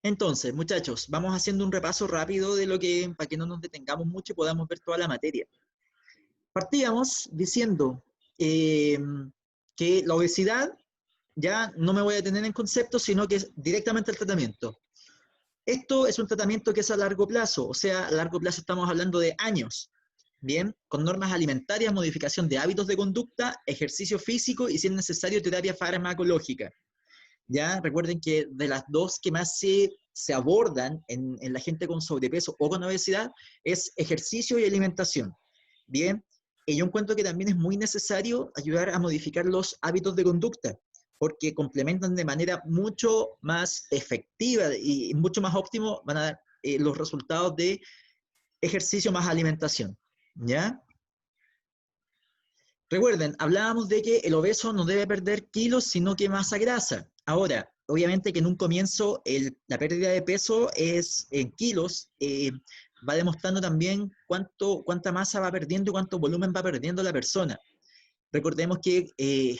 Entonces, muchachos, vamos haciendo un repaso rápido de lo que, para que no nos detengamos mucho y podamos ver toda la materia. Partíamos diciendo eh, que la obesidad, ya no me voy a detener en conceptos, sino que es directamente el tratamiento. Esto es un tratamiento que es a largo plazo, o sea, a largo plazo estamos hablando de años, ¿bien? Con normas alimentarias, modificación de hábitos de conducta, ejercicio físico y, si es necesario, terapia farmacológica. ¿Ya? Recuerden que de las dos que más se abordan en la gente con sobrepeso o con obesidad es ejercicio y alimentación. Bien, y yo encuentro que también es muy necesario ayudar a modificar los hábitos de conducta, porque complementan de manera mucho más efectiva y mucho más óptimo van a dar los resultados de ejercicio más alimentación. ¿Ya? Recuerden, hablábamos de que el obeso no debe perder kilos, sino que masa grasa. Ahora, obviamente que en un comienzo la pérdida de peso es en kilos, va demostrando también cuánta masa va perdiendo y cuánto volumen va perdiendo la persona. Recordemos que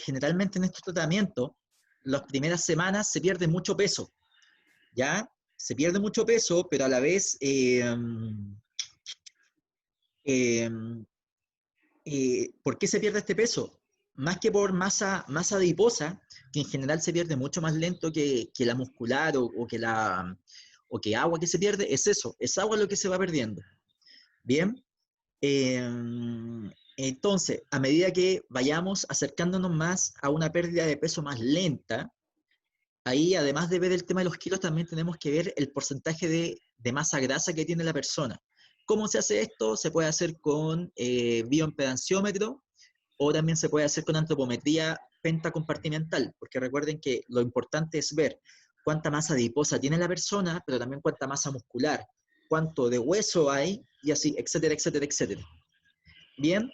generalmente en estos tratamientos, las primeras semanas se pierde mucho peso, ¿ya? Se pierde mucho peso, pero a la vez eh, ¿por qué se pierde este peso? Más que por masa adiposa, que en general se pierde mucho más lento que la muscular o que agua que se pierde, es eso, es agua lo que se va perdiendo. Bien, eh, entonces, a medida que vayamos acercándonos más a una pérdida de peso más lenta, ahí además de ver el tema de los kilos, también tenemos que ver el porcentaje de masa grasa que tiene la persona. ¿Cómo se hace esto? Se puede hacer con bioimpedanciómetro, o también se puede hacer con antropometría pentacompartimental, porque recuerden que lo importante es ver cuánta masa adiposa tiene la persona, pero también cuánta masa muscular, cuánto de hueso hay, y así, etcétera, etcétera, etcétera. Bien,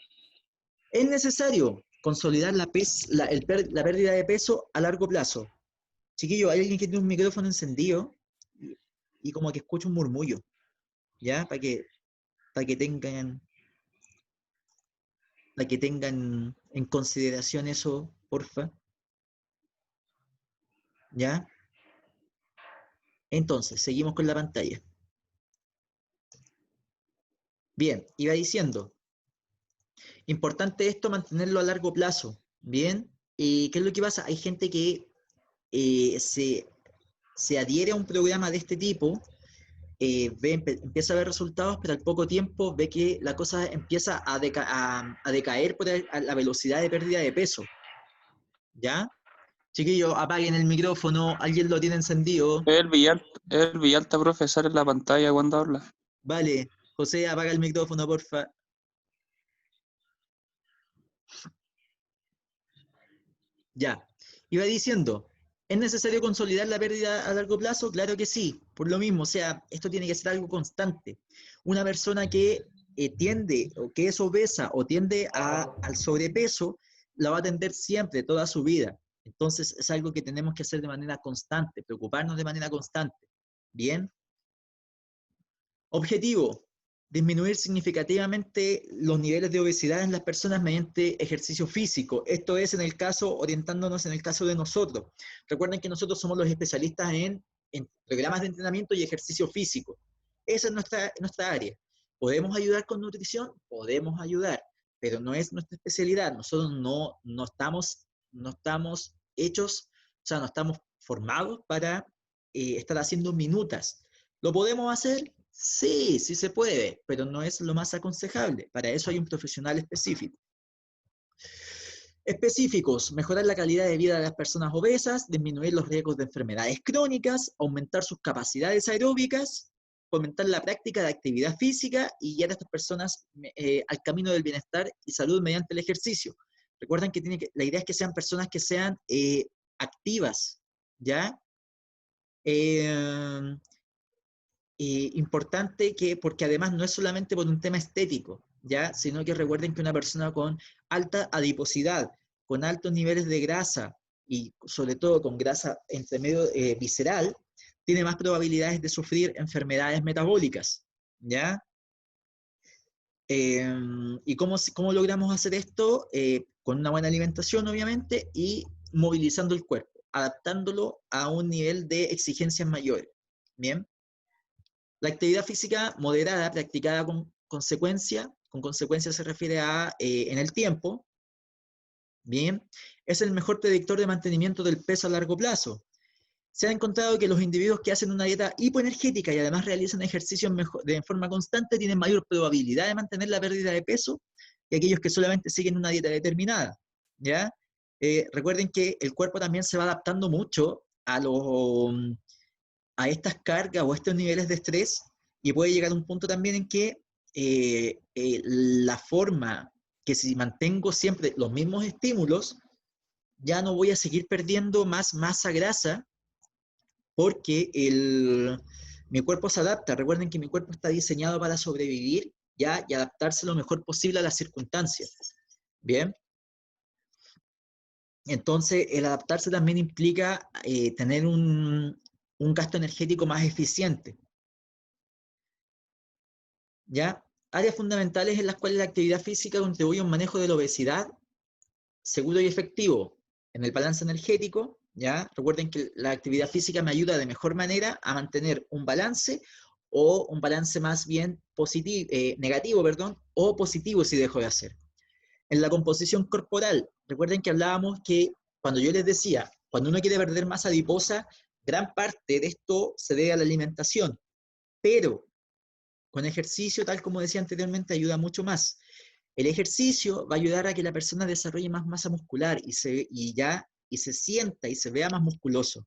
es necesario consolidar la pérdida de peso a largo plazo. Chiquillo, hay alguien que tiene un micrófono encendido y como que escucha un murmullo, ¿ya? Para que tengan, para que tengan en consideración eso, porfa, ¿ya? Entonces, seguimos con la pantalla. Bien, iba diciendo, importante esto mantenerlo a largo plazo, ¿bien? ¿Y qué es lo que pasa? Hay gente que eh, se, se adhiere a un programa de este tipo, empieza a ver resultados, pero al poco tiempo ve que la cosa empieza a decaer por la velocidad de pérdida de peso, ¿ya? Chiquillos, apaguen el micrófono, alguien lo tiene encendido. El Villalta, profesor, en la pantalla cuando habla. Vale, José, apaga el micrófono, porfa. Ya. Iba diciendo, ¿es necesario consolidar la pérdida a largo plazo? Claro que sí, por lo mismo, o sea, esto tiene que ser algo constante. Una persona que tiende o que es obesa o tiende al sobrepeso, la va a atender siempre, toda su vida. Entonces, es algo que tenemos que hacer de manera constante, preocuparnos de manera constante. Bien. Objetivo, disminuir significativamente los niveles de obesidad en las personas mediante ejercicio físico. Esto es en el caso, orientándonos en el caso de nosotros. Recuerden que nosotros somos los especialistas en programas de entrenamiento y ejercicio físico. Esa es nuestra área. ¿Podemos ayudar con nutrición? Podemos ayudar, pero no es nuestra especialidad. Nosotros no estamos hechos, o sea, no estamos formados para estar haciendo minutas. ¿Lo podemos hacer? Sí, sí se puede, pero no es lo más aconsejable. Para eso hay un profesional específico. Específicos, mejorar la calidad de vida de las personas obesas, disminuir los riesgos de enfermedades crónicas, aumentar sus capacidades aeróbicas, fomentar la práctica de actividad física y guiar a estas personas al camino del bienestar y salud mediante el ejercicio. Recuerden que, la idea es que sean personas que sean activas, ¿ya? Importante porque además no es solamente por un tema estético, ¿ya? Sino que recuerden que una persona con alta adiposidad, con altos niveles de grasa y sobre todo con grasa entre medio visceral, tiene más probabilidades de sufrir enfermedades metabólicas, ¿ya? ¿Y cómo logramos hacer esto? Con una buena alimentación, obviamente, y movilizando el cuerpo, adaptándolo a un nivel de exigencias mayores. Bien. La actividad física moderada, practicada con consecuencia se refiere a en el tiempo, bien, es el mejor predictor de mantenimiento del peso a largo plazo. Se ha encontrado que los individuos que hacen una dieta hipoenergética y además realizan ejercicios de forma constante tienen mayor probabilidad de mantener la pérdida de peso que aquellos que solamente siguen una dieta determinada, ¿ya? Recuerden que el cuerpo también se va adaptando mucho a estas cargas o a estos niveles de estrés y puede llegar a un punto también en que la forma que si mantengo siempre los mismos estímulos, ya no voy a seguir perdiendo más masa grasa porque mi cuerpo se adapta. Recuerden que mi cuerpo está diseñado para sobrevivir ya y adaptarse lo mejor posible a las circunstancias. Bien. Entonces, el adaptarse también implica tener un gasto energético más eficiente. ¿Ya? Áreas fundamentales en las cuales la actividad física contribuye a un manejo de la obesidad seguro y efectivo en el balance energético. ¿Ya? Recuerden que la actividad física me ayuda de mejor manera a mantener un balance o un balance más bien positivo, negativo, perdón, o positivo si dejo de hacer. En la composición corporal, recuerden que hablábamos que cuando yo les decía, cuando uno quiere perder masa adiposa, gran parte de esto se debe a la alimentación, pero con ejercicio, tal como decía anteriormente, ayuda mucho más. El ejercicio va a ayudar a que la persona desarrolle más masa muscular y se sienta y se vea más musculoso.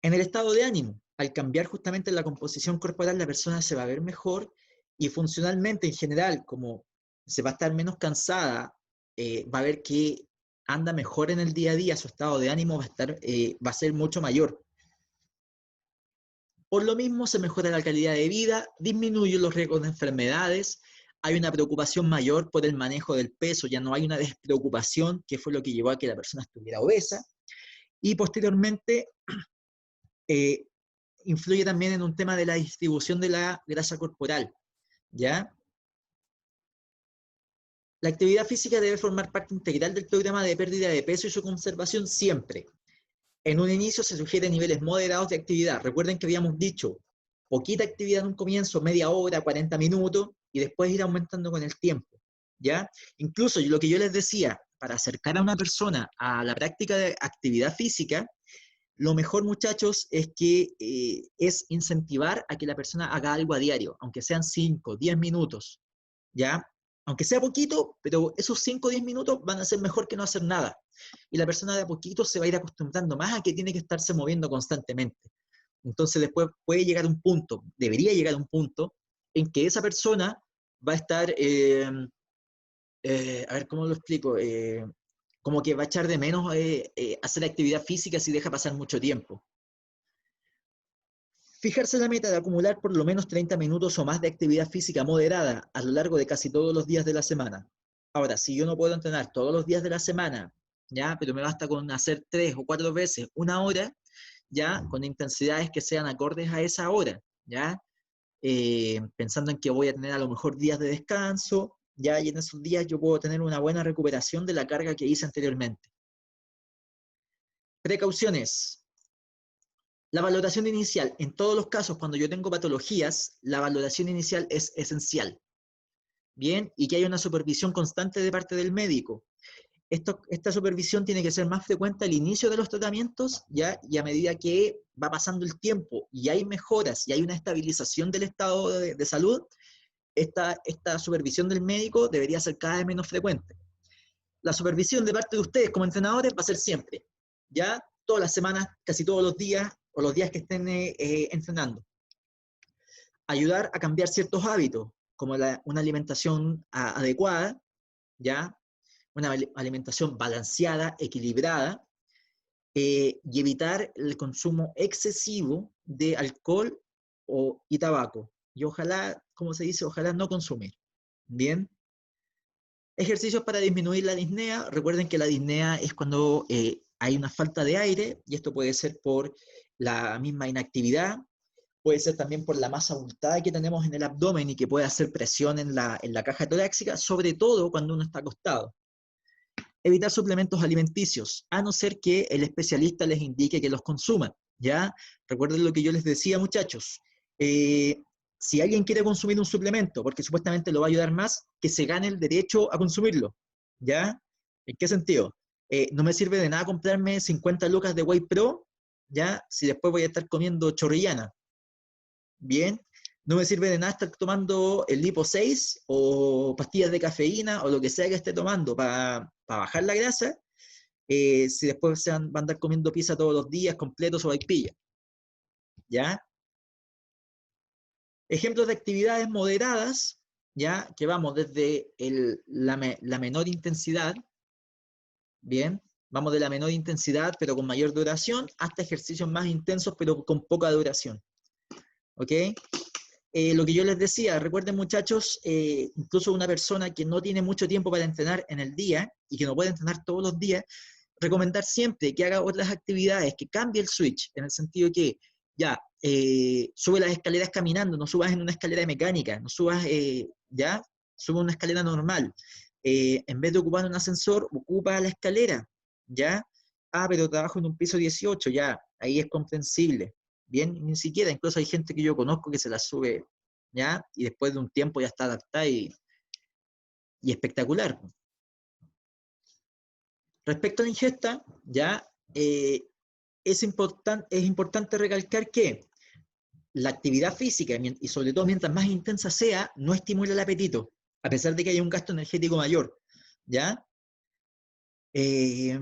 En el estado de ánimo, al cambiar justamente la composición corporal, la persona se va a ver mejor y funcionalmente en general, como se va a estar menos cansada, va a ver que anda mejor en el día a día, su estado de ánimo va a ser mucho mayor. Por lo mismo, se mejora la calidad de vida, disminuye los riesgos de enfermedades, hay una preocupación mayor por el manejo del peso, ya no hay una despreocupación, que fue lo que llevó a que la persona estuviera obesa, y posteriormente influye también en un tema de la distribución de la grasa corporal, ¿ya? La actividad física debe formar parte integral del programa de pérdida de peso y su conservación siempre. En un inicio se sugieren niveles moderados de actividad. Recuerden que habíamos dicho poquita actividad en un comienzo, media hora, 40 minutos, y después ir aumentando con el tiempo, ¿ya? Incluso lo que yo les decía, para acercar a una persona a la práctica de actividad física, lo mejor, muchachos, es que es incentivar a que la persona haga algo a diario, aunque sean 5, 10 minutos, ¿ya? Aunque sea poquito, pero esos 5 o 10 minutos van a ser mejor que no hacer nada. Y la persona de a poquito se va a ir acostumbrando más a que tiene que estarse moviendo constantemente. Entonces después puede llegar un punto, debería llegar un punto, en que esa persona va a estar, a ver cómo lo explico, como que va a echar de menos hacer actividad física si deja pasar mucho tiempo. Fijarse la meta de acumular por lo menos 30 minutos o más de actividad física moderada a lo largo de casi todos los días de la semana. Ahora, si yo no puedo entrenar todos los días de la semana, ya, pero me basta con hacer 3 o 4 veces una hora, ya, con intensidades que sean acordes a esa hora, ya, pensando en que voy a tener a lo mejor días de descanso, ya, y en esos días yo puedo tener una buena recuperación de la carga que hice anteriormente. Precauciones. La valoración inicial, en todos los casos, cuando yo tengo patologías, la valoración inicial es esencial. Bien, y que haya una supervisión constante de parte del médico. Esta supervisión tiene que ser más frecuente al inicio de los tratamientos, ¿ya? Y a medida que va pasando el tiempo y hay mejoras y hay una estabilización del estado de salud, esta supervisión del médico debería ser cada vez menos frecuente. La supervisión de parte de ustedes como entrenadores va a ser siempre, ¿ya? Todas las semanas, casi todos los días, o los días que estén entrenando. Ayudar a cambiar ciertos hábitos, como una alimentación adecuada, ¿ya? Una alimentación balanceada, equilibrada, y evitar el consumo excesivo de alcohol y tabaco. Y ojalá, como se dice, ojalá no consumir. Bien. Ejercicios para disminuir la disnea. Recuerden que la disnea es cuando hay una falta de aire, y esto puede ser por la misma inactividad, puede ser también por la masa abultada que tenemos en el abdomen y que puede hacer presión en la caja torácica, sobre todo cuando uno está acostado. Evitar suplementos alimenticios, a no ser que el especialista les indique que los consuman, ¿ya? Recuerden lo que yo les decía, muchachos. Si alguien quiere consumir un suplemento, porque supuestamente lo va a ayudar más, que se gane el derecho a consumirlo, ¿ya? ¿En qué sentido? No me sirve de nada comprarme 50 lucas de Whey Pro, ¿ya? Si después voy a estar comiendo chorrillana, ¿bien? No me sirve de nada estar tomando el Lipo 6 o pastillas de cafeína o lo que sea que esté tomando para bajar la grasa, si después van a andar comiendo pizza todos los días, completos o vaipilla, ¿ya? Ejemplos de actividades moderadas, ¿ya? Que vamos desde la menor intensidad, ¿bien? Vamos de la menor intensidad, pero con mayor duración, hasta ejercicios más intensos, pero con poca duración, ¿ok? Lo que yo les decía, recuerden muchachos, incluso una persona que no tiene mucho tiempo para entrenar en el día y que no puede entrenar todos los días, recomendar siempre que haga otras actividades, que cambie el switch, en el sentido que ya, sube las escaleras caminando, no subas en una escalera mecánica, no subas, ya, sube una escalera normal. En vez de ocupar un ascensor, ocupa la escalera, ¿ya? Ah, pero trabajo en un piso 18, ya, ahí es comprensible. Bien, ni siquiera, incluso hay gente que yo conozco que se la sube, ¿ya? Y después de un tiempo ya está adaptada y espectacular. Respecto a la ingesta, ya, es importante recalcar que la actividad física, y sobre todo mientras más intensa sea, no estimula el apetito, a pesar de que haya un gasto energético mayor, ¿ya? Eh,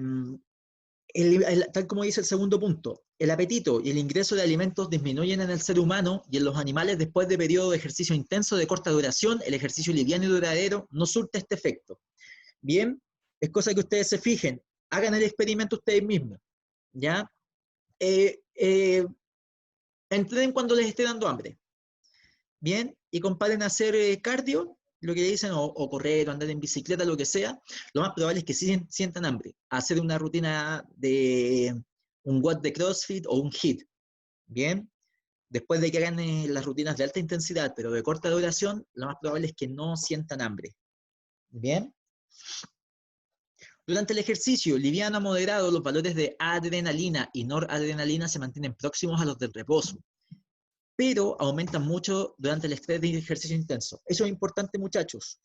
Tal como dice el segundo punto, el apetito y el ingreso de alimentos disminuyen en el ser humano y en los animales después de periodo de ejercicio intenso de corta duración. El ejercicio liviano y duradero no surte este efecto. Bien, es cosa que ustedes se fijen, hagan el experimento ustedes mismos, ¿ya? Entrenen cuando les esté dando hambre, ¿bien? Y comparen hacer cardio, lo que dicen, o correr, o andar en bicicleta, lo que sea, lo más probable es que sí sientan hambre. Hacer una rutina de un WOD de CrossFit o un HIIT, ¿bien? Después de que hagan las rutinas de alta intensidad, pero de corta duración, lo más probable es que no sientan hambre, ¿bien? Durante el ejercicio liviano a moderado, los valores de adrenalina y noradrenalina se mantienen próximos a los del reposo, pero aumentan mucho durante el estrés de ejercicio intenso. Eso es importante, muchachos.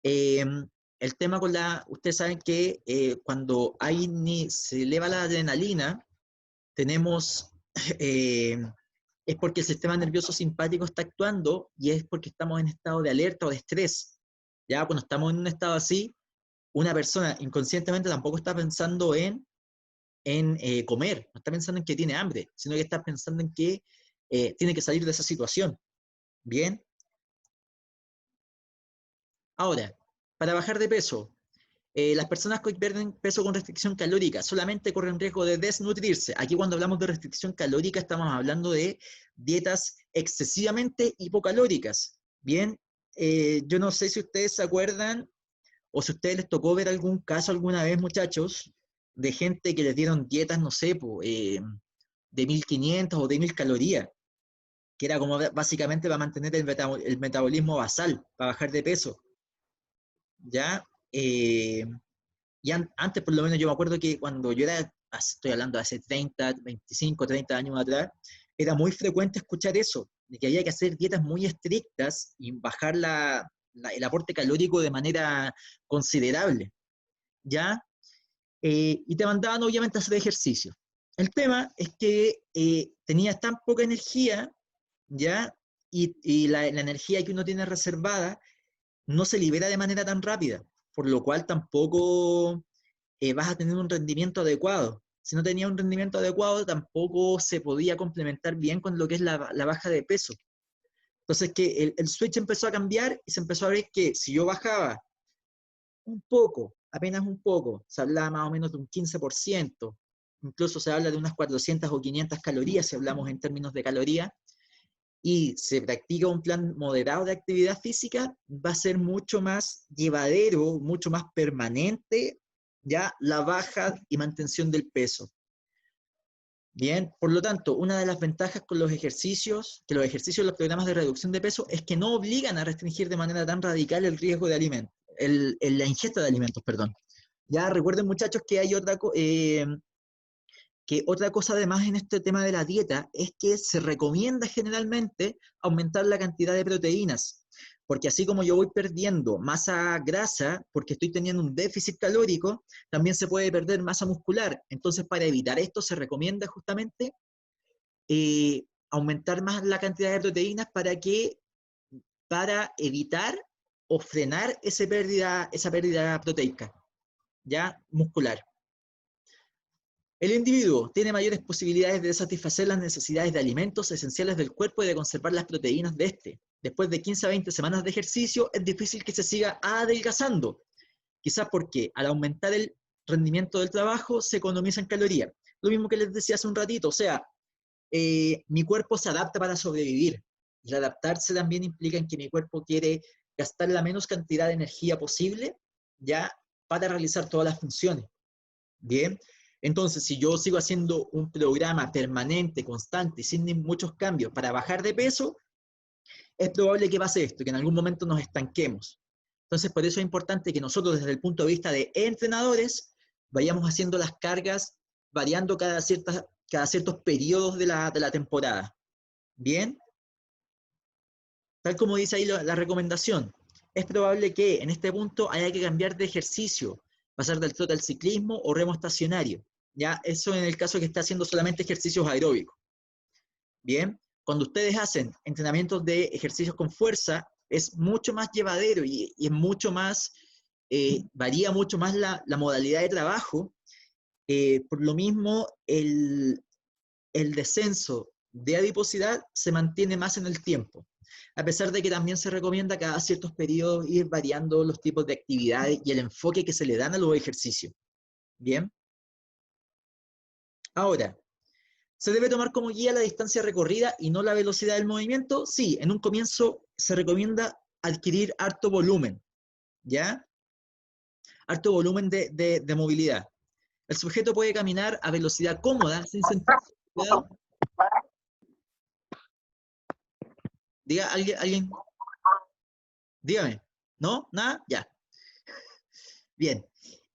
El tema con ustedes saben que cuando se eleva la adrenalina, tenemos, es porque el sistema nervioso simpático está actuando y es porque estamos en estado de alerta o de estrés. Ya cuando estamos en un estado así, una persona inconscientemente tampoco está pensando en comer, no está pensando en que tiene hambre, sino que está pensando en que tiene que salir de esa situación. Bien. Ahora, para bajar de peso, las personas que pierden peso con restricción calórica solamente corren riesgo de desnutrirse. Aquí cuando hablamos de restricción calórica estamos hablando de dietas excesivamente hipocalóricas. Bien, yo no sé si ustedes se acuerdan o si a ustedes les tocó ver algún caso alguna vez, muchachos, de gente que les dieron dietas, no sé, de 1500 o de 1000 calorías, que era como básicamente para mantener el metabolismo basal, para bajar de peso. ¿Ya? Y antes, por lo menos, yo me acuerdo que cuando yo era, estoy hablando de hace 30, 25, 30 años atrás, era muy frecuente escuchar eso, de que había que hacer dietas muy estrictas y bajar el aporte calórico de manera considerable, ¿ya? Y te mandaban obviamente a hacer ejercicio. El tema es que tenías tan poca energía, ¿ya? Y la energía que uno tiene reservada no se libera de manera tan rápida, por lo cual tampoco vas a tener un rendimiento adecuado. Si no tenía un rendimiento adecuado, tampoco se podía complementar bien con lo que es la baja de peso. Entonces que el switch empezó a cambiar y se empezó a ver que si yo bajaba un poco, apenas un poco, se hablaba más o menos de un 15%, incluso se habla de unas 400 o 500 calorías si hablamos en términos de calorías, y se practica un plan moderado de actividad física, va a ser mucho más llevadero, mucho más permanente, ya la baja y mantención del peso. Bien, por lo tanto, una de las ventajas con los ejercicios, que los ejercicios de los programas de reducción de peso, es que no obligan a restringir de manera tan radical el riesgo de alimentos, la ingesta de alimentos, perdón. Ya recuerden, muchachos, que hay que otra cosa además en este tema de la dieta es que se recomienda generalmente aumentar la cantidad de proteínas, porque así como yo voy perdiendo masa grasa porque estoy teniendo un déficit calórico, también se puede perder masa muscular. Entonces, para evitar esto, se recomienda justamente aumentar más la cantidad de proteínas para evitar o frenar esa pérdida proteica, ya muscular. El individuo tiene mayores posibilidades de satisfacer las necesidades de alimentos esenciales del cuerpo y de conservar las proteínas de este. Después de 15 a 20 semanas de ejercicio, es difícil que se siga adelgazando. Quizás porque al aumentar el rendimiento del trabajo, se economizan calorías. Lo mismo que les decía hace un ratito, o sea, mi cuerpo se adapta para sobrevivir. Y adaptarse también implica en que mi cuerpo quiere gastar la menos cantidad de energía posible, ya, para realizar todas las funciones. Bien, entonces si yo sigo haciendo un programa permanente, constante, sin muchos cambios para bajar de peso, es probable que pase esto, que en algún momento nos estanquemos. Entonces, por eso es importante que nosotros, desde el punto de vista de entrenadores, vayamos haciendo las cargas variando cada ciertos periodos de la temporada. Bien, tal como dice ahí la recomendación, es probable que en este punto haya que cambiar de ejercicio, pasar del trote al ciclismo o remo estacionario. ¿Ya? Eso en el caso que esté haciendo solamente ejercicios aeróbicos. Bien, cuando ustedes hacen entrenamientos de ejercicios con fuerza, es mucho más llevadero y es mucho más, varía mucho más la modalidad de trabajo. Por lo mismo, el descenso de adiposidad se mantiene más en el tiempo, a pesar de que también se recomienda cada ciertos periodos ir variando los tipos de actividades y el enfoque que se le dan a los ejercicios. Bien. Ahora, ¿se debe tomar como guía la distancia recorrida y no la velocidad del movimiento? Sí, en un comienzo se recomienda adquirir harto volumen, ¿ya? Harto volumen de movilidad. El sujeto puede caminar a velocidad cómoda sin sentir cuidado. Diga, alguien, dígame. ¿No? ¿Nada? Ya. Bien.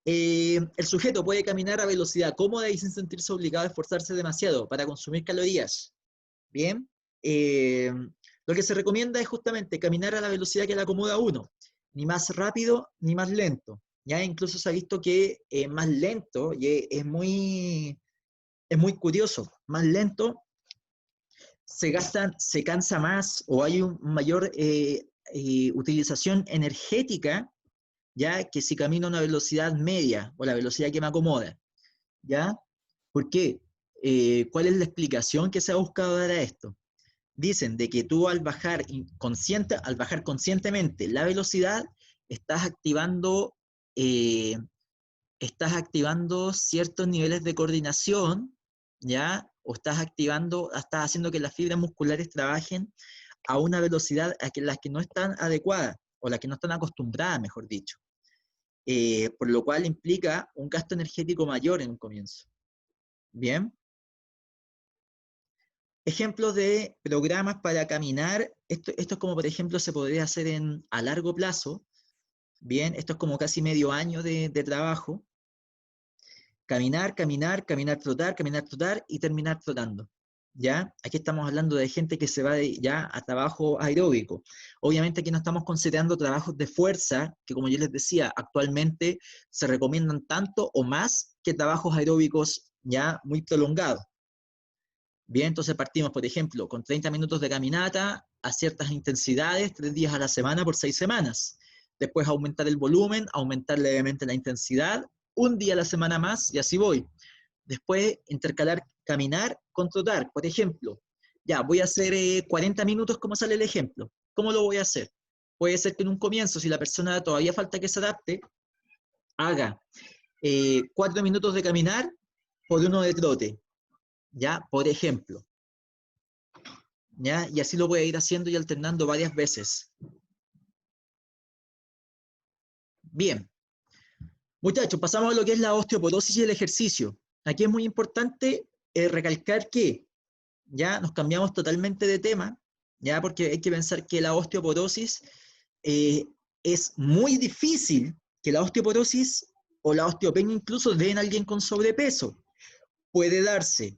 El sujeto puede caminar a velocidad cómoda y sin sentirse obligado a esforzarse demasiado para consumir calorías. Bien. Lo que se recomienda es justamente caminar a la velocidad que le acomoda a uno. Ni más rápido, ni más lento. Ya incluso se ha visto que más lento, y es muy curioso, más lento se cansa más o hay una mayor utilización energética, ya que si camino a una velocidad media o la velocidad que me acomoda. ¿Ya? ¿Por qué? ¿Cuál es la explicación que se ha buscado dar a esto? Dicen de que tú al bajar conscientemente la velocidad, estás activando ciertos niveles de coordinación, ¿ya? O estás haciendo que las fibras musculares trabajen a una velocidad a las que no están adecuadas, o las que no están acostumbradas, mejor dicho. Por lo cual implica un gasto energético mayor en un comienzo. Bien. Ejemplos de programas para caminar. Esto es como, por ejemplo, se podría hacer a largo plazo. Bien, esto es como casi medio año de trabajo. Caminar, trotar y terminar trotando. ¿Ya? Aquí estamos hablando de gente que se va ya a trabajo aeróbico. Obviamente aquí no estamos considerando trabajos de fuerza, que como yo les decía, actualmente se recomiendan tanto o más que trabajos aeróbicos ya muy prolongados. Bien, entonces partimos, por ejemplo, con 30 minutos de caminata a ciertas intensidades, 3 días a la semana por 6 semanas. Después aumentar el volumen, aumentar levemente la intensidad, un día a la semana más y así voy. Después intercalar caminar con trotar. Por ejemplo, ya voy a hacer 40 minutos como sale el ejemplo. ¿Cómo lo voy a hacer? Puede ser que en un comienzo, si la persona todavía falta que se adapte, haga 4 minutos de caminar por 1 de trote. ¿Ya? Por ejemplo. ¿Ya? Y así lo voy a ir haciendo y alternando varias veces. Bien. Muchachos, pasamos a lo que es la osteoporosis y el ejercicio. Aquí es muy importante recalcar que ya nos cambiamos totalmente de tema, ya porque hay que pensar que la osteoporosis es muy difícil que la osteoporosis o la osteopenia incluso den a alguien con sobrepeso. Puede darse,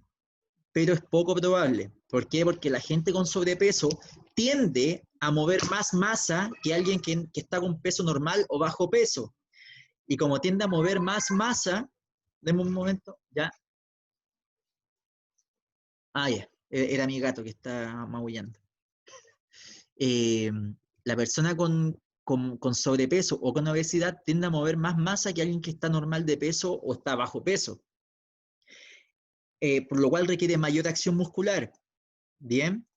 pero es poco probable. ¿Por qué? Porque la gente con sobrepeso tiende a mover más masa que alguien que está con peso normal o bajo peso. Y como tiende a mover más masa, denme un momento, ya. Ah, ya, era mi gato que está maullando. Eh, la persona con sobrepeso o con obesidad tiende a mover más masa que alguien que está normal de peso o está bajo peso. Por lo cual requiere mayor acción muscular. Bien.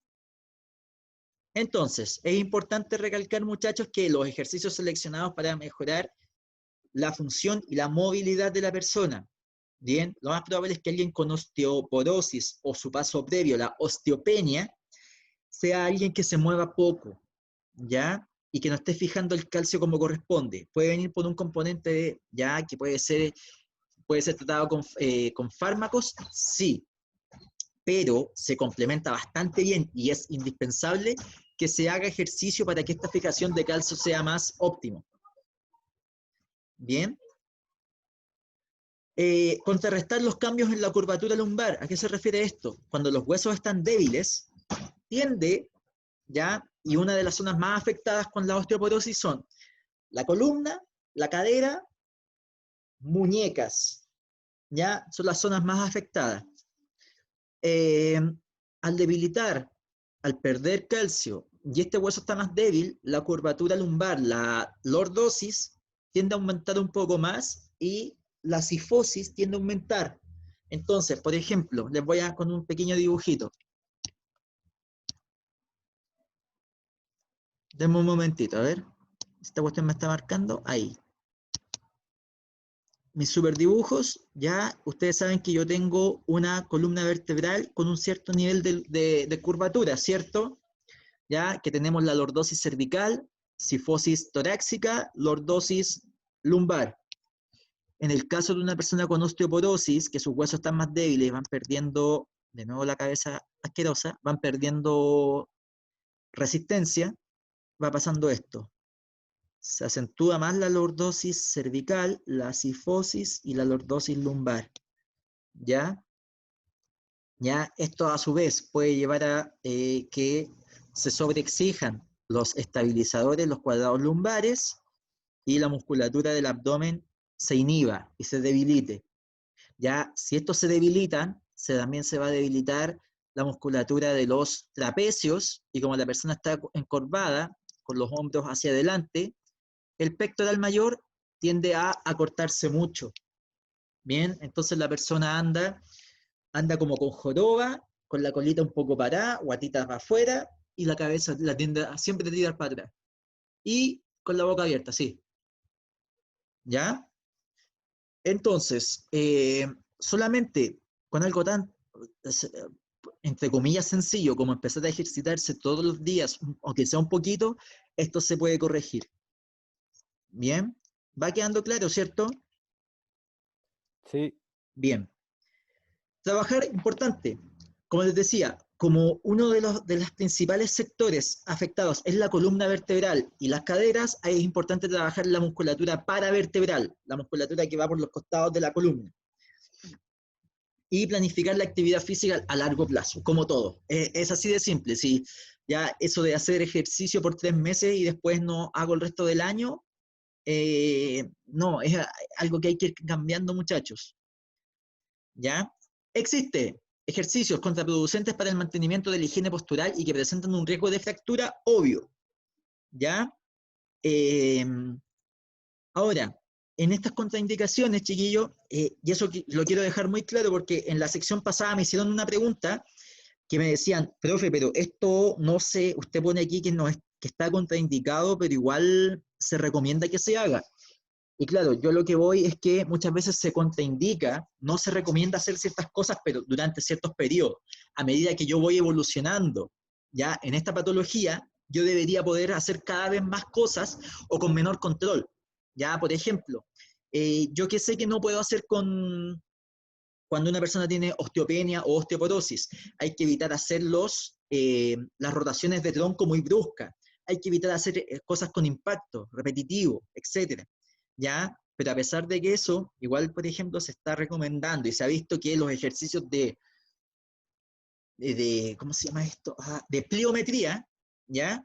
Entonces, es importante recalcar, muchachos, que los ejercicios seleccionados para mejorar la función y la movilidad de la persona. Bien, lo más probable es que alguien con osteoporosis o su paso previo, la osteopenia, sea alguien que se mueva poco, ¿ya? Y que no esté fijando el calcio como corresponde. Puede venir por un componente, ya, que puede ser tratado con fármacos, sí, pero se complementa bastante bien y es indispensable que se haga ejercicio para que esta fijación de calcio sea más óptimo. Bien. Contrarrestar los cambios en la curvatura lumbar. ¿A qué se refiere esto? Cuando los huesos están débiles, tiende, ¿ya? Y una de las zonas más afectadas con la osteoporosis son la columna, la cadera, muñecas, ¿ya? Son las zonas más afectadas. Al debilitar, al perder calcio, y este hueso está más débil, la curvatura lumbar, la lordosis, tiende a aumentar un poco más y la cifosis tiende a aumentar. Entonces, por ejemplo, les voy a con un pequeño dibujito. Denme un momentito, a ver. Esta cuestión me está marcando. Ahí. Mis super dibujos, ya ustedes saben que yo tengo una columna vertebral con un cierto nivel de curvatura, ¿cierto? Ya que tenemos la lordosis cervical, cifosis torácica, lordosis lumbar. En el caso de una persona con osteoporosis, que sus huesos están más débiles, van perdiendo, de nuevo la cabeza asquerosa, van perdiendo resistencia, va pasando esto. Se acentúa más la lordosis cervical, la cifosis y la lordosis lumbar. ¿Ya? ¿Ya? Esto a su vez puede llevar a que se sobreexijan los estabilizadores, los cuadrados lumbares, y la musculatura del abdomen se inhiba y se debilite. Ya, si estos se debilitan, también se va a debilitar la musculatura de los trapecios, y como la persona está encorvada, con los hombros hacia adelante, el pectoral mayor tiende a acortarse mucho. Bien, entonces la persona anda como con joroba, con la colita un poco parada, guatitas para afuera, y la cabeza la tiende a siempre tirar para atrás. Y con la boca abierta, sí. ¿Ya? Entonces, solamente con algo tan, entre comillas, sencillo como empezar a ejercitarse todos los días, aunque sea un poquito, esto se puede corregir. Bien, va quedando claro, ¿cierto? Sí. Bien. Trabajar, importante, como les decía, como uno de los principales sectores afectados es la columna vertebral y las caderas, ahí es importante trabajar la musculatura paravertebral, la musculatura que va por los costados de la columna. Y planificar la actividad física a largo plazo, como todo. Es así de simple. Si ya eso de hacer ejercicio por 3 meses y después no hago el resto del año, no, es algo que hay que ir cambiando, muchachos. ¿Ya? Existe ejercicios contraproducentes para el mantenimiento de la higiene postural y que presentan un riesgo de fractura obvio. ¿Ya? Ahora, en estas contraindicaciones, chiquillos, y eso lo quiero dejar muy claro porque en la sección pasada me hicieron una pregunta que me decían, profe, pero esto no sé, usted pone aquí que, no es, que está contraindicado, pero igual se recomienda que se haga. Y claro, yo lo que voy es que muchas veces se contraindica, no se recomienda hacer ciertas cosas, pero durante ciertos periodos. A medida que yo voy evolucionando ya en esta patología, yo debería poder hacer cada vez más cosas o con menor control. Ya, por ejemplo, yo que sé que no puedo hacer cuando una persona tiene osteopenia o osteoporosis. Hay que evitar hacer las rotaciones de tronco muy bruscas. Hay que evitar hacer cosas con impacto repetitivo, etc. ¿Ya? Pero a pesar de que eso, igual, por ejemplo, se está recomendando y se ha visto que los ejercicios ¿cómo se llama esto? De pliometría, ¿ya?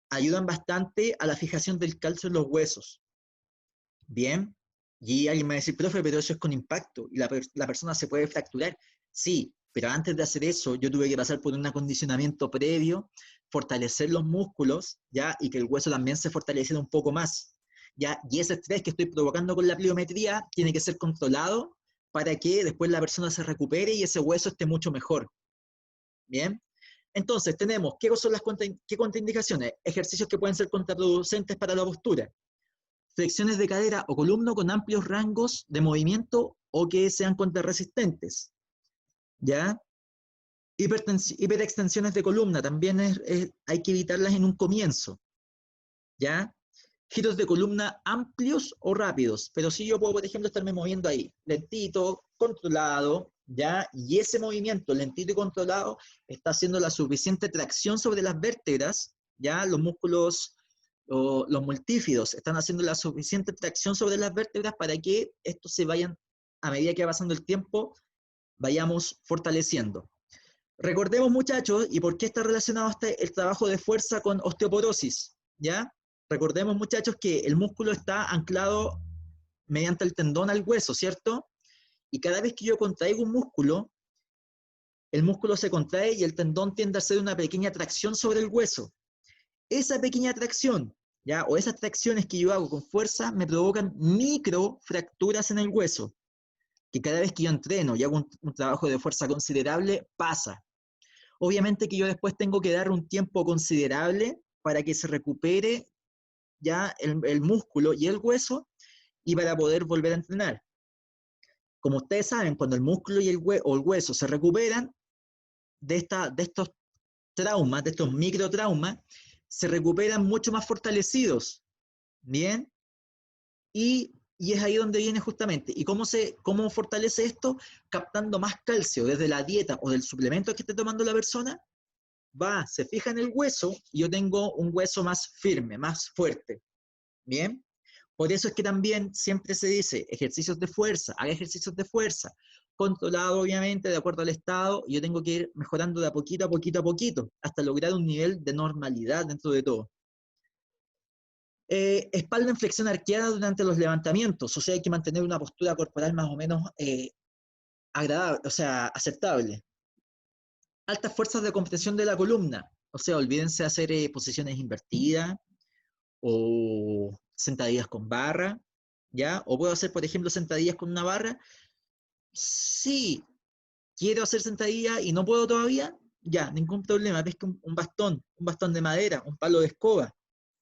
Ayudan bastante a la fijación del calcio en los huesos. Bien, y alguien me va a decir, profe, pero eso es con impacto y la persona se puede fracturar. Sí, pero antes de hacer eso, yo tuve que pasar por un acondicionamiento previo, fortalecer los músculos, ¿ya? Y que el hueso también se fortaleciera un poco más, ¿ya? Y ese estrés que estoy provocando con la pliometría tiene que ser controlado para que después la persona se recupere y ese hueso esté mucho mejor. Bien, entonces tenemos, ¿qué son las contraindicaciones? Ejercicios que pueden ser contraproducentes para la postura. Flexiones de cadera o columna con amplios rangos de movimiento o que sean contrarresistentes. ¿Ya? Hiperextensiones de columna, también hay que evitarlas en un comienzo. ¿Ya? Giros de columna amplios o rápidos, pero si yo puedo, por ejemplo, estarme moviendo ahí, lentito, controlado, ¿ya? Y ese movimiento lentito y controlado está haciendo la suficiente tracción sobre las vértebras, ¿ya? Los músculos o los multífidos están haciendo la suficiente tracción sobre las vértebras para que estos se vayan, a medida que va pasando el tiempo, vayamos fortaleciendo. Recordemos, muchachos, y por qué está relacionado el trabajo de fuerza con osteoporosis, ¿ya? Recordemos, muchachos, que el músculo está anclado mediante el tendón al hueso, ¿cierto? Y cada vez que yo contraigo un músculo, el músculo se contrae y el tendón tiende a hacer una pequeña tracción sobre el hueso. Esa pequeña tracción, ¿ya? O esas tracciones que yo hago con fuerza me provocan microfracturas en el hueso, que cada vez que yo entreno y hago un trabajo de fuerza considerable, pasa. Obviamente que yo después tengo que dar un tiempo considerable para que se recupere ya el músculo y el hueso y para poder volver a entrenar. Como ustedes saben, cuando el músculo y el hueso se recuperan de estos traumas, de estos microtraumas, se recuperan mucho más fortalecidos, ¿bien? Y es ahí donde viene justamente. ¿Y cómo fortalece esto? Captando más calcio desde la dieta o del suplemento que esté tomando la persona, se fija en el hueso y yo tengo un hueso más firme, más fuerte. ¿Bien? Por eso es que también siempre se dice ejercicios de fuerza, haga ejercicios de fuerza, controlado obviamente de acuerdo al estado, y yo tengo que ir mejorando de a poquito, a poquito, a poquito, hasta lograr un nivel de normalidad dentro de todo. Espalda en flexión arqueada durante los levantamientos, o sea, hay que mantener una postura corporal más o menos agradable, o sea, aceptable. Altas fuerzas de compresión de la columna, o sea, olvídense hacer posiciones invertidas o sentadillas con barra, ¿ya? O puedo hacer, por ejemplo, sentadillas con una barra. Sí, quiero hacer sentadilla y no puedo todavía, ya, ningún problema. Pesca un bastón de madera, un palo de escoba,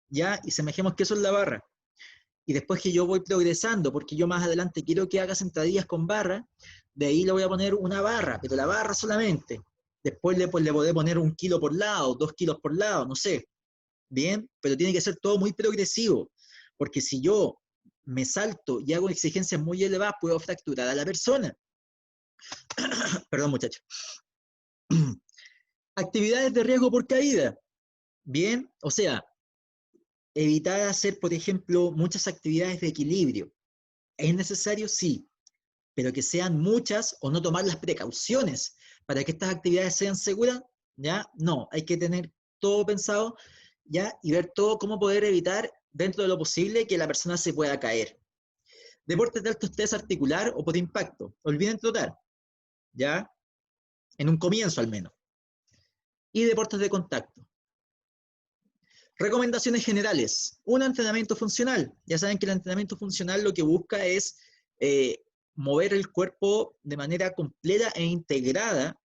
¿ya? Y semejemos que eso es la barra. Y después que yo voy progresando, porque yo más adelante quiero que haga sentadillas con barra, de ahí le voy a poner una barra, pero la barra solamente. Después le podré poner 1 kilo por lado, 2 kilos por lado, no sé. Bien, pero tiene que ser todo muy progresivo, porque si yo me salto y hago exigencias muy elevadas, puedo fracturar a la persona. Perdón, muchachos. Actividades de riesgo por caída. Bien, o sea, evitar hacer, por ejemplo, muchas actividades de equilibrio. ¿Es necesario? Sí, pero que sean muchas o no tomar las precauciones para que estas actividades sean seguras, ¿ya? No, hay que tener todo pensado, ¿ya? Y ver todo cómo poder evitar, dentro de lo posible, que la persona se pueda caer. Deportes de alto estrés articular o por impacto. Olviden trotar, ¿ya? En un comienzo al menos. Y deportes de contacto. Recomendaciones generales. Un entrenamiento funcional. Ya saben que el entrenamiento funcional lo que busca es mover el cuerpo de manera completa e integrada,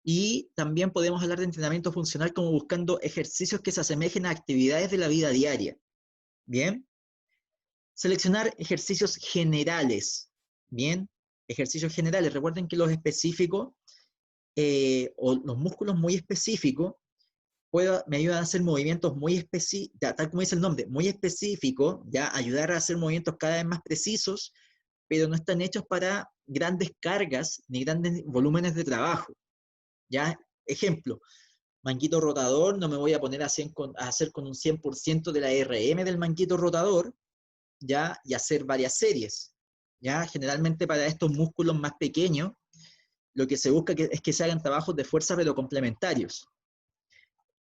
y también podemos hablar de entrenamiento funcional como buscando ejercicios que se asemejen a actividades de la vida diaria. Bien. Seleccionar ejercicios generales. Bien. Ejercicios generales. Recuerden que los específicos o los músculos muy específicos me ayudan a hacer movimientos muy específicos, tal como dice el nombre, muy específicos, ya ayudar a hacer movimientos cada vez más precisos, pero no están hechos para grandes cargas ni grandes volúmenes de trabajo. Ya, ejemplo, manguito rotador, no me voy a poner a hacer con un 100% de la RM del manguito rotador, ¿ya? Y hacer varias series, ¿ya? Generalmente para estos músculos más pequeños, lo que se busca es que se hagan trabajos de fuerza pero complementarios.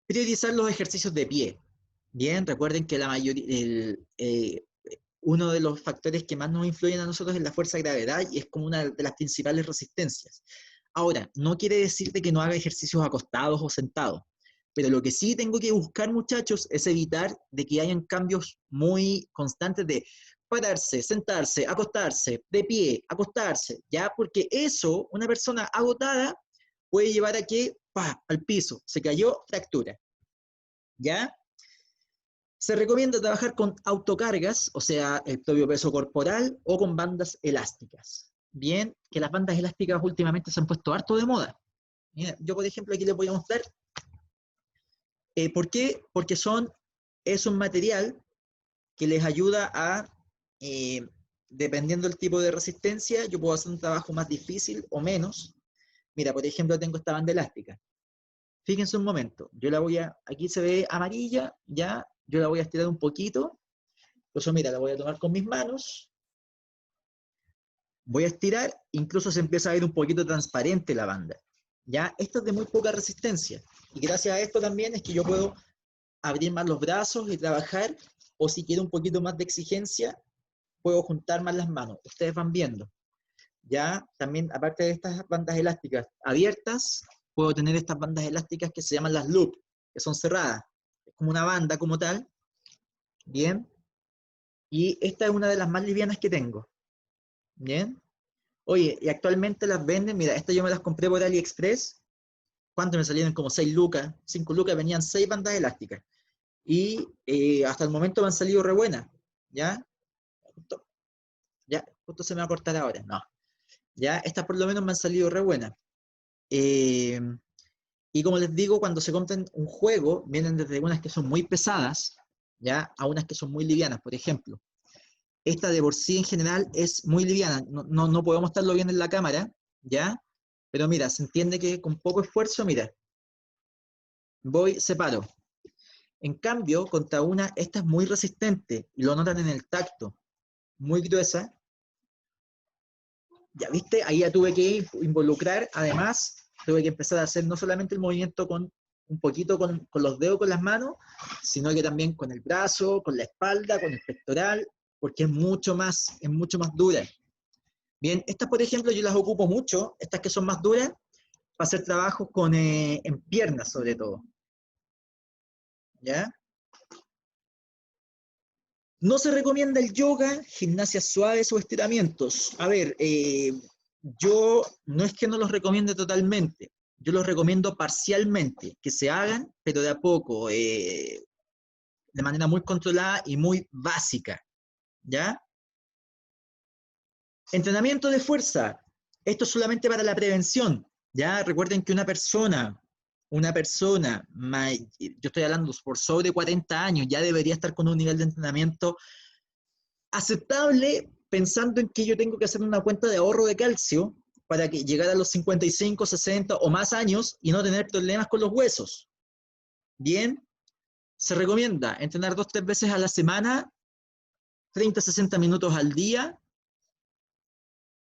Priorizar los ejercicios de pie. Bien, recuerden que la mayoría, uno de los factores que más nos influyen a nosotros es la fuerza de gravedad y es como una de las principales resistencias. Ahora, no quiere decir de que no haga ejercicios acostados o sentados, pero lo que sí tengo que buscar, muchachos, es evitar de que hayan cambios muy constantes de pararse, sentarse, acostarse, de pie, acostarse, ¿ya? Porque eso, una persona agotada, puede llevar a que, ¡pah!, al piso, se cayó, fractura, ¿ya? Se recomienda trabajar con autocargas, o sea, el propio peso corporal, o con bandas elásticas. Bien, que las bandas elásticas últimamente se han puesto harto de moda. Mira, yo, por ejemplo, aquí les voy a mostrar. ¿Por qué? Porque es un material que les ayuda a, dependiendo del tipo de resistencia, yo puedo hacer un trabajo más difícil o menos. Mira, por ejemplo, tengo esta banda elástica. Fíjense un momento, yo la voy a, aquí se ve amarilla, ya, yo la voy a estirar un poquito. Entonces, mira, la voy a tomar con mis manos, voy a estirar, incluso se empieza a ver un poquito transparente la banda. ¿Ya? Esto es de muy poca resistencia. Y gracias a esto también es que yo puedo abrir más los brazos y trabajar, o si quiero un poquito más de exigencia, puedo juntar más las manos. Ustedes van viendo. Ya, también, aparte de estas bandas elásticas abiertas, puedo tener estas bandas elásticas que se llaman las loop, que son cerradas. Es como una banda como tal. Bien. Y esta es una de las más livianas que tengo. Bien. Oye, y actualmente las venden, mira, estas yo me las compré por AliExpress. ¿Cuánto me salieron? Como 6 lucas, 5 lucas, venían 6 bandas elásticas. Y hasta el momento me han salido re buenas. ¿Ya? Justo se me va a cortar ahora. No. ¿Ya? Estas por lo menos me han salido re buenas. Y como les digo, cuando se compran un juego, vienen desde unas que son muy pesadas, ¿ya? A unas que son muy livianas, por ejemplo. Esta de por sí en general es muy liviana, no podemos mostrarlo bien en la cámara, ¿ya? Pero mira, se entiende que con poco esfuerzo, mira, separo. En cambio, contra una, esta es muy resistente, y lo notan en el tacto, muy gruesa. Ya viste, ahí ya tuve que involucrar, además, tuve que empezar a hacer no solamente el movimiento con un poquito con los dedos, con las manos, sino que también con el brazo, con la espalda, con el pectoral, porque es mucho más dura. Bien, estas, por ejemplo, yo las ocupo mucho, estas que son más duras, para hacer trabajos en piernas, sobre todo. ¿Ya? No se recomienda el yoga, gimnasias suaves o estiramientos. A ver, yo no es que no los recomiende totalmente, yo los recomiendo parcialmente, que se hagan, pero de a poco, de manera muy controlada y muy básica. ¿Ya? Entrenamiento de fuerza. Esto es solamente para la prevención. ¿Ya? Recuerden que una persona, yo estoy hablando por sobre 40 años, ya debería estar con un nivel de entrenamiento aceptable, pensando en que yo tengo que hacer una cuenta de ahorro de calcio para que llegar a los 55, 60 o más años y no tener problemas con los huesos. Bien, se recomienda entrenar 2-3 veces a la semana, 30-60 minutos al día,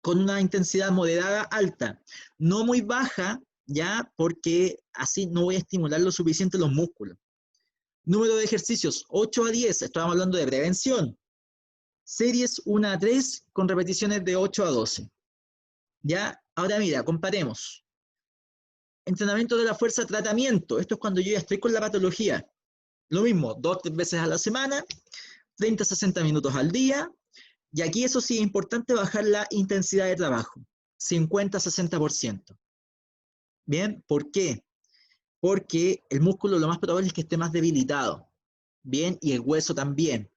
con una intensidad moderada alta, no muy baja, ya, porque así no voy a estimular lo suficiente los músculos. Número de ejercicios, 8 a 10, estábamos hablando de prevención. Series 1 a 3 con repeticiones de 8 a 12. ¿Ya? Ahora mira, comparemos. Entrenamiento de la fuerza, tratamiento. Esto es cuando yo ya estoy con la patología. Lo mismo, 2-3 veces a la semana, 30-60 minutos al día. Y aquí eso sí es importante bajar la intensidad de trabajo. 50-60%. ¿Bien? ¿Por qué? Porque el músculo lo más probable es que esté más debilitado. ¿Bien? Y el hueso también.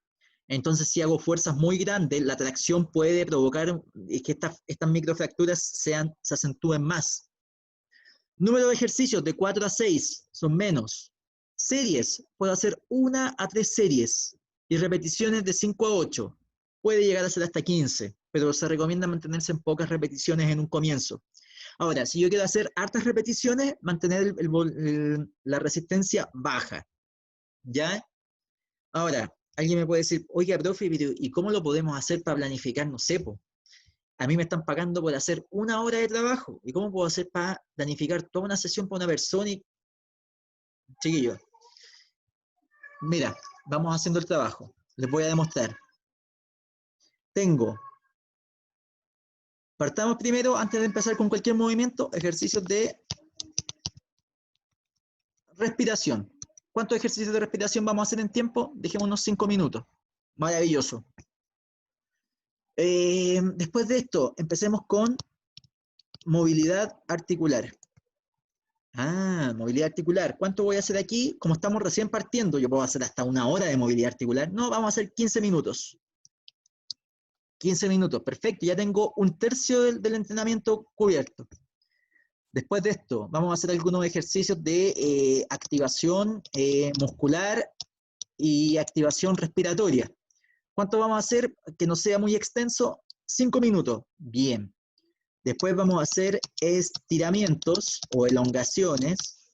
Entonces, si hago fuerzas muy grandes, la tracción puede provocar que estas microfracturas se acentúen más. Número de ejercicios de 4 a 6 son menos. Series, puedo hacer 1 a 3 series y repeticiones de 5 a 8. Puede llegar a ser hasta 15, pero se recomienda mantenerse en pocas repeticiones en un comienzo. Ahora, si yo quiero hacer hartas repeticiones, mantener la resistencia baja. ¿Ya? Ahora, Alguien me puede decir, oiga, profe, ¿y cómo lo podemos hacer para planificar? No sé, po. A mí me están pagando por hacer 1 hora de trabajo. ¿Y cómo puedo hacer para planificar toda una sesión para una persona? Y, chiquillo, mira, vamos haciendo el trabajo. Les voy a demostrar. Partamos primero, antes de empezar con cualquier movimiento, ejercicios de respiración. ¿Cuántos ejercicios de respiración vamos a hacer en tiempo? Dejemos unos 5 minutos. Maravilloso. Después de esto, empecemos con movilidad articular. Movilidad articular. ¿Cuánto voy a hacer aquí? Como estamos recién partiendo, yo puedo hacer hasta 1 hora de movilidad articular. No, vamos a hacer 15 minutos. 15 minutos, perfecto. Ya tengo 1/3 del entrenamiento cubierto. Después de esto, vamos a hacer algunos ejercicios de activación muscular y activación respiratoria. ¿Cuánto vamos a hacer? Que no sea muy extenso. 5 minutos. Bien. Después vamos a hacer estiramientos o elongaciones.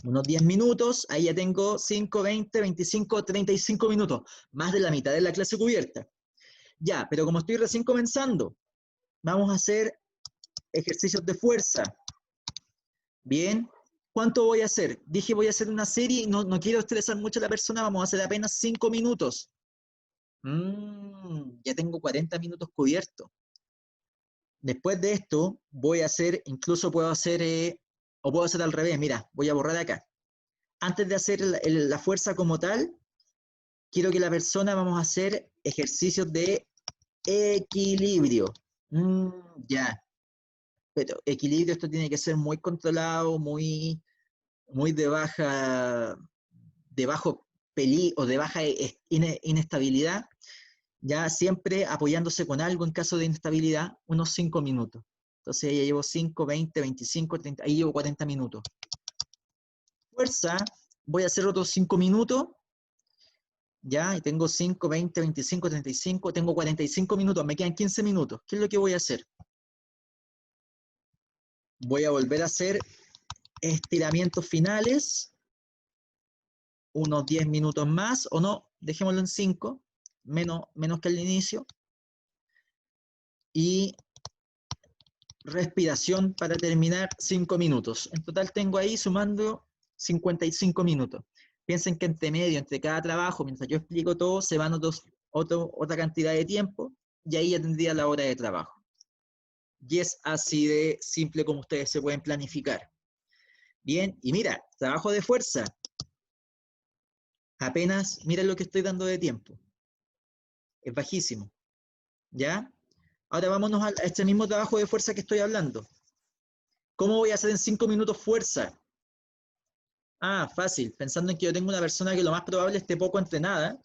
Unos 10 minutos. Ahí ya tengo 5, 20, 25, 35 minutos. Más de la mitad de la clase cubierta. Ya, pero como estoy recién comenzando, vamos a hacer ejercicios de fuerza. Bien. ¿Cuánto voy a hacer? Dije voy a hacer una serie y no quiero estresar mucho a la persona. Vamos a hacer apenas 5 minutos. Ya tengo 40 minutos cubiertos. Después de esto, voy a hacer, incluso puedo hacer, o puedo hacer al revés, mira, voy a borrar acá. Antes de hacer la fuerza como tal, quiero que la persona, vamos a hacer ejercicios de equilibrio. Ya, pero equilibrio, esto tiene que ser muy controlado, muy de bajo peligro o de baja inestabilidad. Ya siempre apoyándose con algo en caso de inestabilidad, unos 5 minutos. Entonces ya llevo 5, 20, 25, 30, ahí llevo 40 minutos. Fuerza, voy a hacer otros 5 minutos, ya, y tengo 5, 20, 25, 35, tengo 45 minutos, me quedan 15 minutos. ¿Qué es lo que voy a hacer? Voy a volver a hacer estiramientos finales, unos 10 minutos más, o no, dejémoslo en 5, menos que al inicio. Y respiración para terminar 5 minutos. En total tengo ahí sumando 55 minutos. Piensen que entre medio, entre cada trabajo, mientras yo explico todo, se van otra cantidad de tiempo y ahí ya tendría la hora de trabajo. Y es así de simple como ustedes se pueden planificar. Bien, y mira, trabajo de fuerza. Apenas, mira lo que estoy dando de tiempo. Es bajísimo. ¿Ya? Ahora vámonos a este mismo trabajo de fuerza que estoy hablando. ¿Cómo voy a hacer en 5 minutos fuerza? Fácil. Pensando en que yo tengo una persona que lo más probable esté poco entrenada.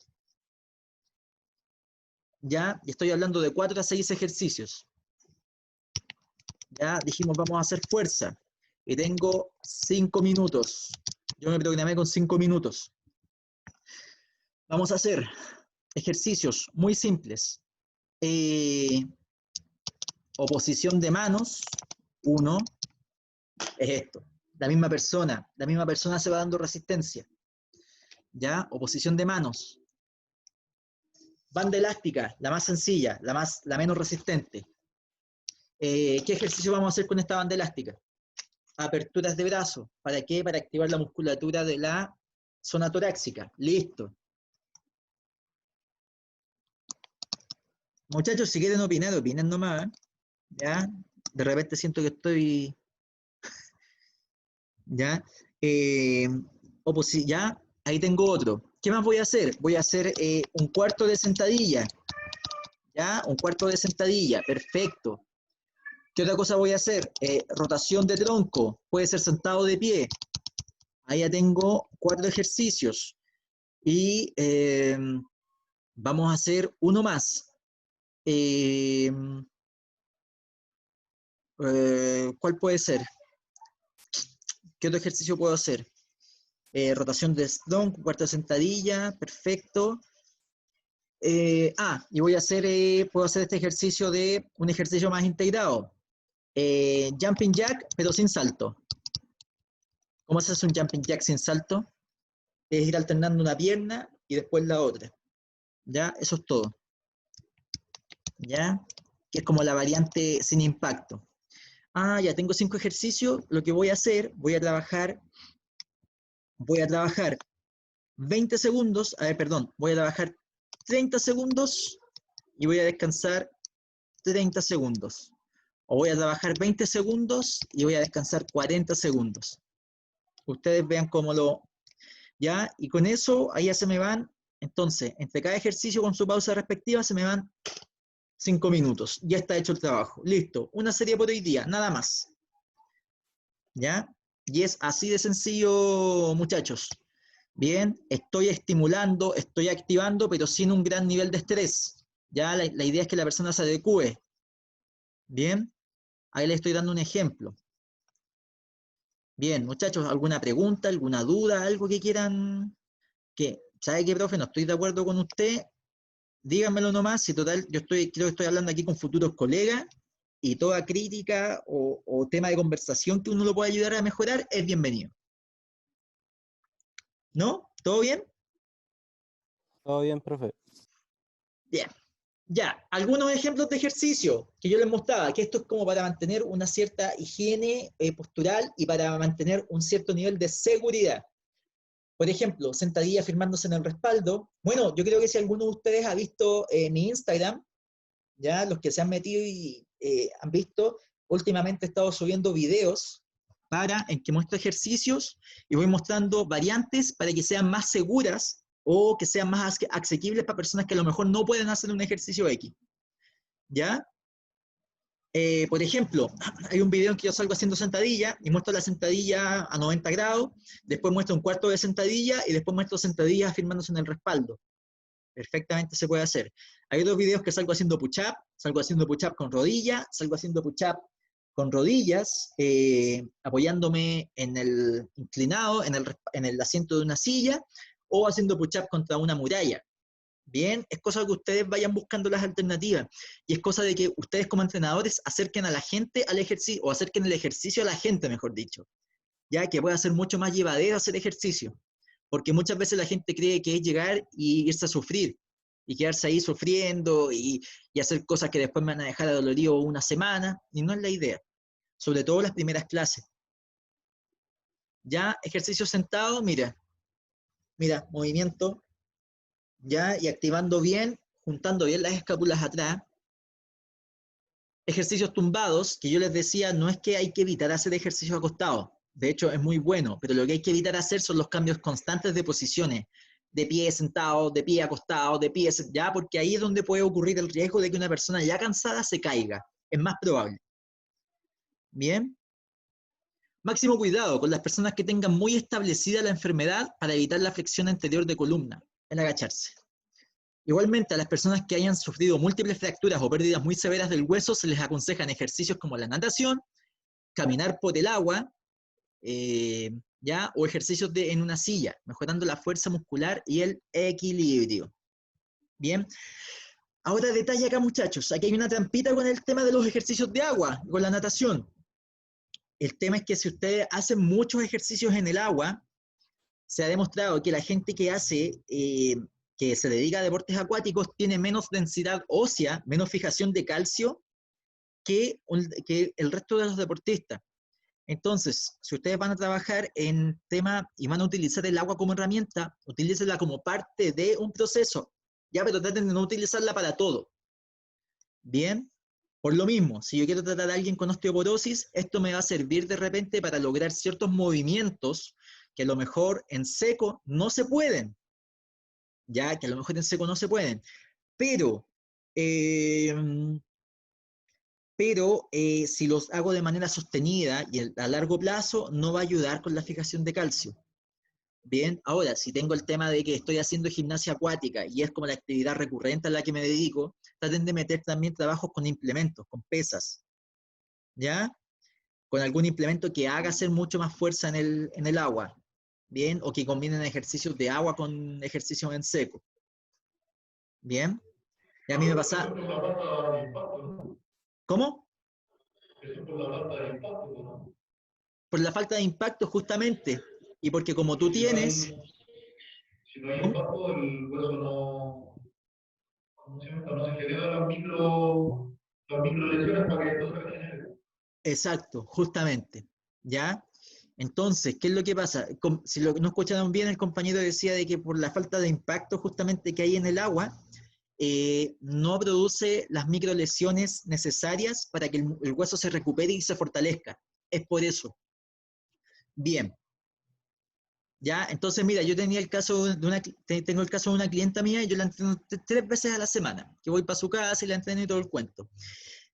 Ya, y estoy hablando de 4 a 6 ejercicios. Ya, dijimos vamos a hacer fuerza. Y tengo 5 minutos. Yo me programé con 5 minutos. Vamos a hacer ejercicios muy simples. Oposición de manos. 1 es esto. La misma persona se va dando resistencia. ¿Ya? Oposición de manos. Banda elástica, la más sencilla, la menos resistente. ¿Qué ejercicio vamos a hacer con esta banda elástica? Aperturas de brazo. ¿Para qué? Para activar la musculatura de la zona torácica. Listo. Muchachos, si quieren opinar, opinen nomás. ¿Ya? De repente siento que estoy... ¿Ya? Ya, ahí tengo otro. ¿Qué más voy a hacer? Voy a hacer 1/4 de sentadilla. ¿Ya? 1/4 de sentadilla. Perfecto. ¿Qué otra cosa voy a hacer? Rotación de tronco. Puede ser sentado de pie. Ahí ya tengo 4 ejercicios. Y vamos a hacer uno más. ¿Cuál puede ser? ¿Qué otro ejercicio puedo hacer? Rotación de tronco, 1/4 de sentadilla. Perfecto. Y voy a hacer, puedo hacer este ejercicio de un ejercicio más integrado. Jumping jack, pero sin salto. ¿Cómo se hace un jumping jack sin salto? Es ir alternando una pierna y después la otra. ¿Ya? Eso es todo. ¿Ya? Que es como la variante sin impacto. Ah, ya tengo 5 ejercicios. Lo que voy a hacer, voy a trabajar 20 segundos, a ver, perdón, voy a trabajar 30 segundos y voy a descansar 30 segundos. O voy a trabajar 20 segundos y voy a descansar 40 segundos. Ustedes vean cómo lo... ¿Ya? Y con eso, ahí ya se me van. Entonces, entre cada ejercicio con su pausa respectiva, se me van 5 minutos. Ya está hecho el trabajo. Listo. Una serie por hoy día, nada más. ¿Ya? Y es así de sencillo, muchachos. Bien, estoy estimulando, estoy activando, pero sin un gran nivel de estrés. Ya la idea es que la persona se adecue. Bien, ahí le estoy dando un ejemplo. Bien, muchachos, ¿alguna pregunta, alguna duda, algo que quieran? ¿Sabe qué, profe? No estoy de acuerdo con usted. Díganmelo nomás, si total, creo que estoy hablando aquí con futuros colegas y toda crítica o tema de conversación que uno lo pueda ayudar a mejorar es bienvenido. ¿No? ¿Todo bien? Todo bien, profe. Bien. Ya, algunos ejemplos de ejercicio que yo les mostraba, que esto es como para mantener una cierta higiene postural y para mantener un cierto nivel de seguridad. Por ejemplo, sentadilla firmándose en el respaldo. Bueno, yo creo que si alguno de ustedes ha visto mi Instagram, ya los que se han metido y han visto, últimamente he estado subiendo videos en que muestro ejercicios y voy mostrando variantes para que sean más seguras o que sean más asequibles para personas que a lo mejor no pueden hacer un ejercicio X. ¿Ya? Por ejemplo, hay un video en que yo salgo haciendo sentadilla y muestro la sentadilla a 90 grados, después muestro un cuarto de sentadilla y después muestro sentadilla afirmándose en el respaldo. Perfectamente se puede hacer. Hay otros videos que salgo haciendo push-up, con rodilla, salgo haciendo push-up con rodillas, apoyándome en el inclinado, en el asiento de una silla, o haciendo push-up contra una muralla. Bien, es cosa que ustedes vayan buscando las alternativas y es cosa de que ustedes como entrenadores acerquen a la gente al ejercicio, o acerquen el ejercicio a la gente, mejor dicho, ya que pueda ser mucho más llevadero hacer ejercicio, porque muchas veces la gente cree que es llegar y irse a sufrir, y quedarse ahí sufriendo y hacer cosas que después me van a dejar adolorido una semana, y no es la idea, sobre todo las primeras clases. Ya, ejercicio sentado, mira, movimiento, ya, y activando bien, juntando bien las escápulas atrás. Ejercicios tumbados, que yo les decía, no es que hay que evitar hacer ejercicios acostados, de hecho es muy bueno, pero lo que hay que evitar hacer son los cambios constantes de posiciones, de pie sentado, de pie acostado, de pie, ya, porque ahí es donde puede ocurrir el riesgo de que una persona ya cansada se caiga, es más probable. Bien. Máximo cuidado con las personas que tengan muy establecida la enfermedad para evitar la flexión anterior de columna, en agacharse. Igualmente, a las personas que hayan sufrido múltiples fracturas o pérdidas muy severas del hueso, se les aconsejan ejercicios como la natación, caminar por el agua, ¿ya? O ejercicios en una silla, mejorando la fuerza muscular y el equilibrio. Bien. Ahora detalle acá, muchachos. Aquí hay una trampita con el tema de los ejercicios de agua, con la natación. El tema es que si ustedes hacen muchos ejercicios en el agua, se ha demostrado que la gente que se dedica a deportes acuáticos tiene menos densidad ósea, menos fijación de calcio que el resto de los deportistas. Entonces, si ustedes van a trabajar en tema y van a utilizar el agua como herramienta, utilícenla como parte de un proceso, ya, pero traten de no utilizarla para todo. Bien, por lo mismo, si yo quiero tratar a alguien con osteoporosis, esto me va a servir de repente para lograr ciertos movimientos que a lo mejor en seco no se pueden, ya que a lo mejor en seco no se pueden, pero, eh, si los hago de manera sostenida y a largo plazo, no va a ayudar con la fijación de calcio. Bien, ahora, si tengo el tema de que estoy haciendo gimnasia acuática y es como la actividad recurrente a la que me dedico, traten de meter también trabajos con implementos, con pesas, ¿ya? Con algún implemento que haga hacer mucho más fuerza en el agua, ¿bien? O que combinen ejercicios de agua con ejercicios en seco, ¿bien? Y a mí me pasa... ¿Cómo? Eso por la falta de impacto, ¿no? Por la falta de impacto, justamente. Y porque como tú tienes... Si no hay impacto, el hueso no ¿cómo se llama esto? No degeneró las micro lesiones para que no se degenere. Exacto, justamente. ¿Ya? Entonces, ¿qué es lo que pasa? Si no escucharon bien, el compañero decía de que por la falta de impacto justamente que hay en el agua, no produce las microlesiones necesarias para que el hueso se recupere y se fortalezca. Es por eso. Bien. Ya, entonces mira, yo tenía el caso tengo el caso de una clienta mía y yo la entreno 3 veces a la semana, que voy para su casa y la entreno y todo el cuento.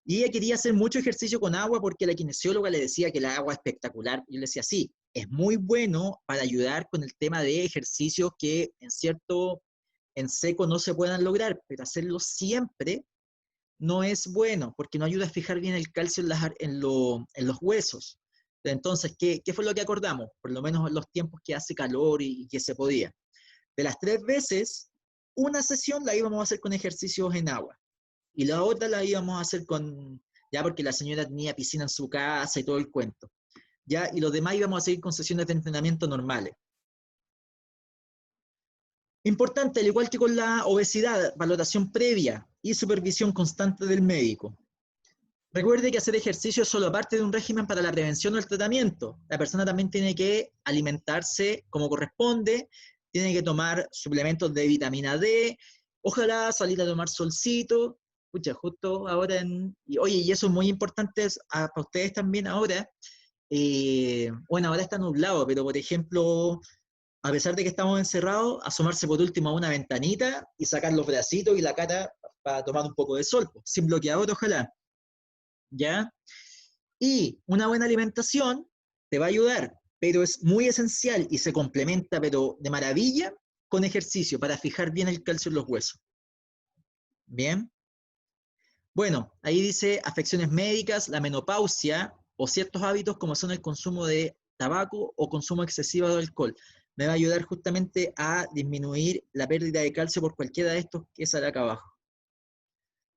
Y ella quería hacer mucho ejercicio con agua porque la kinesióloga le decía que el agua es espectacular. Y yo le decía, sí, es muy bueno para ayudar con el tema de ejercicios que en seco no se puedan lograr, pero hacerlo siempre no es bueno porque no ayuda a fijar bien el calcio en los huesos. Entonces, ¿qué fue lo que acordamos? Por lo menos en los tiempos que hace calor y que se podía. De las 3 veces, una sesión la íbamos a hacer con ejercicios en agua. Y la otra la íbamos a hacer ya porque la señora tenía piscina en su casa y todo el cuento. Ya, y los demás íbamos a seguir con sesiones de entrenamiento normales. Importante, al igual que con la obesidad, valoración previa y supervisión constante del médico. Recuerde que hacer ejercicio es solo parte de un régimen para la prevención o el tratamiento. La persona también tiene que alimentarse como corresponde, tiene que tomar suplementos de vitamina D, ojalá salir a tomar solcito. Escucha, justo ahora oye, y eso es muy importante para ustedes también ahora. Bueno, ahora está nublado, pero por ejemplo, a pesar de que estamos encerrados, asomarse por último a una ventanita y sacar los bracitos y la cara para tomar un poco de sol, sin bloqueador, ojalá. ¿Ya? Y una buena alimentación te va a ayudar, pero es muy esencial y se complementa, pero de maravilla, con ejercicio para fijar bien el calcio en los huesos. Bien. Bueno, ahí dice afecciones médicas, la menopausia o ciertos hábitos como son el consumo de tabaco o consumo excesivo de alcohol. Me va a ayudar justamente a disminuir la pérdida de calcio por cualquiera de estos que sale acá abajo.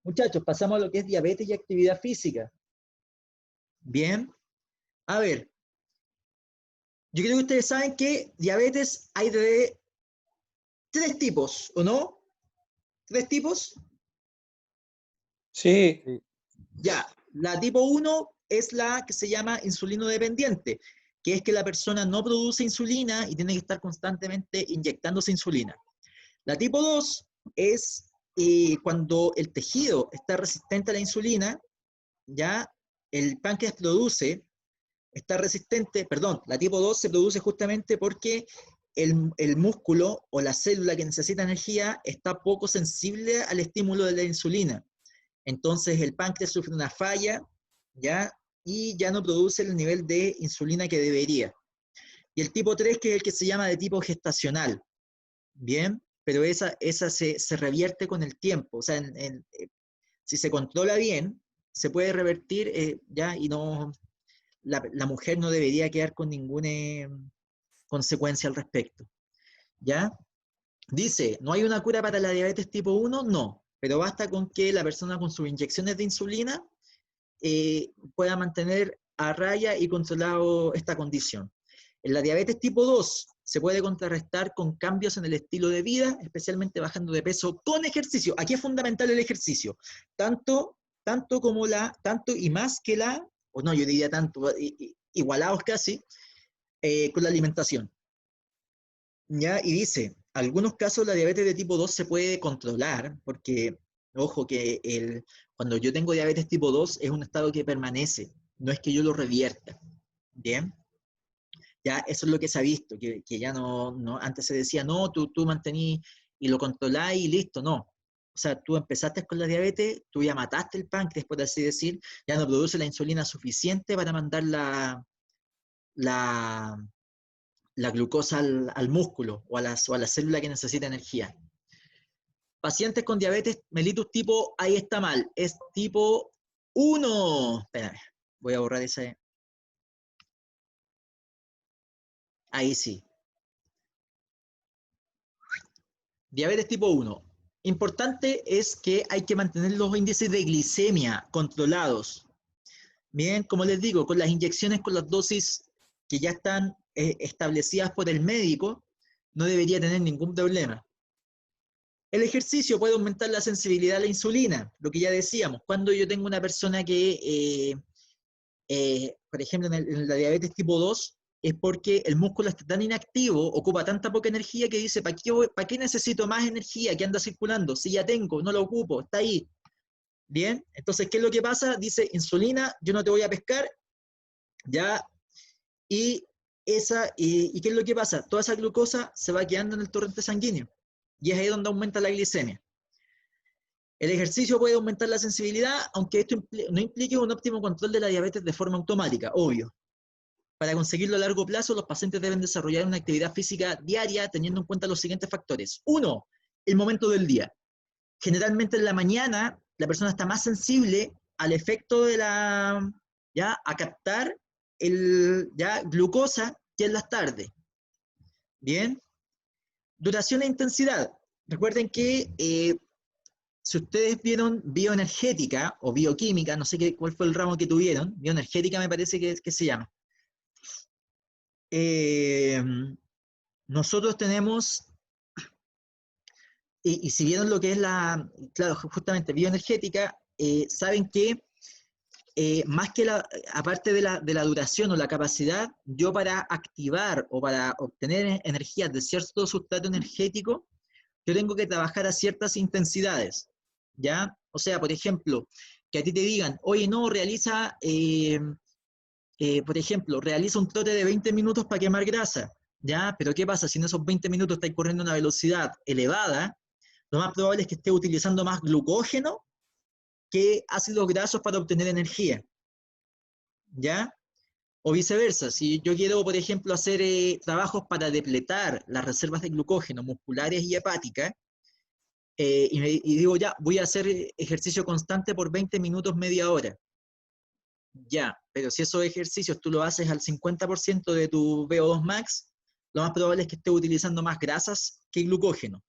Muchachos, pasamos a lo que es diabetes y actividad física. Bien. A ver, yo creo que ustedes saben que diabetes hay de 3 tipos, ¿o no? ¿3 tipos? Sí, Sí. Ya, la tipo 1 es la que se llama insulino dependiente, que es que la persona no produce insulina y tiene que estar constantemente inyectándose insulina. La tipo 2 es cuando el tejido está resistente a la insulina, ya el páncreas está resistente, perdón, la tipo 2 se produce justamente porque el músculo o la célula que necesita energía está poco sensible al estímulo de la insulina. Entonces el páncreas sufre una falla, ¿ya? Y ya no produce el nivel de insulina que debería. Y el tipo 3, que es el que se llama de tipo gestacional, ¿bien? Pero esa se revierte con el tiempo. O sea, si se controla bien, se puede revertir, ¿ya? Y no, la mujer no debería quedar con ninguna consecuencia al respecto, ¿ya? Dice, ¿no hay una cura para la diabetes tipo 1? No, pero basta con que la persona con sus inyecciones de insulina pueda mantener a raya y controlado esta condición. En la diabetes tipo 2 se puede contrarrestar con cambios en el estilo de vida, especialmente bajando de peso con ejercicio. Aquí es fundamental el ejercicio, tanto y más que o no, yo diría tanto, igualados casi, con la alimentación. ¿Ya? Y dice, algunos casos la diabetes de tipo 2 se puede controlar, porque, ojo, cuando yo tengo diabetes tipo 2 es un estado que permanece, no es que yo lo revierta. ¿Bien? Ya eso es lo que se ha visto, que ya antes se decía, no, tú mantení y lo controlás y listo, no. O sea, tú empezaste con la diabetes, tú ya mataste el páncreas, por así decir, ya no produce la insulina suficiente para mandar la glucosa al músculo o a la célula que necesita energía. Pacientes con diabetes mellitus tipo, ahí está mal, es tipo 1. Espérame, voy a borrar ese. Ahí sí. Diabetes tipo 1. Importante es que hay que mantener los índices de glicemia controlados. Bien, como les digo, con las inyecciones, con las dosis que ya están establecidas por el médico, no debería tener ningún problema. El ejercicio puede aumentar la sensibilidad a la insulina, lo que ya decíamos. Cuando yo tengo una persona que, por ejemplo, en la diabetes tipo 2, es porque el músculo está tan inactivo, ocupa tanta poca energía que dice, ¿para qué necesito más energía que anda circulando? Si ya tengo, no la ocupo, está ahí. Bien, entonces, ¿qué es lo que pasa? Dice, insulina, yo no te voy a pescar, ya, y ¿qué es lo que pasa? Toda esa glucosa se va quedando en el torrente sanguíneo, y es ahí donde aumenta la glicemia. El ejercicio puede aumentar la sensibilidad, aunque esto no implique un óptimo control de la diabetes de forma automática, obvio. Para conseguirlo a largo plazo, los pacientes deben desarrollar una actividad física diaria teniendo en cuenta los siguientes factores. 1, el momento del día. Generalmente en la mañana la persona está más sensible al efecto de a captar glucosa que en las tardes. Bien. Duración e intensidad. Recuerden que si ustedes vieron bioenergética o bioquímica, no sé cuál fue el ramo que tuvieron, bioenergética me parece que se llama. Nosotros tenemos, y si vieron lo que es claro, justamente bioenergética, saben que más que aparte de la duración o la capacidad, yo para activar o para obtener energía de cierto sustrato energético, yo tengo que trabajar a ciertas intensidades, ¿ya? O sea, por ejemplo, que a ti te digan, oye, no, por ejemplo, realiza un trote de 20 minutos para quemar grasa, ¿ya? Pero ¿qué pasa? Si en esos 20 minutos estáis corriendo a una velocidad elevada, lo más probable es que estés utilizando más glucógeno que ácidos grasos para obtener energía, ¿ya? O viceversa, si yo quiero, por ejemplo, hacer trabajos para depletar las reservas de glucógeno musculares y hepáticas, y digo, ya, voy a hacer ejercicio constante por 20 minutos, media hora. Ya, pero si esos ejercicios tú lo haces al 50% de tu VO2 max, lo más probable es que estés utilizando más grasas que glucógeno.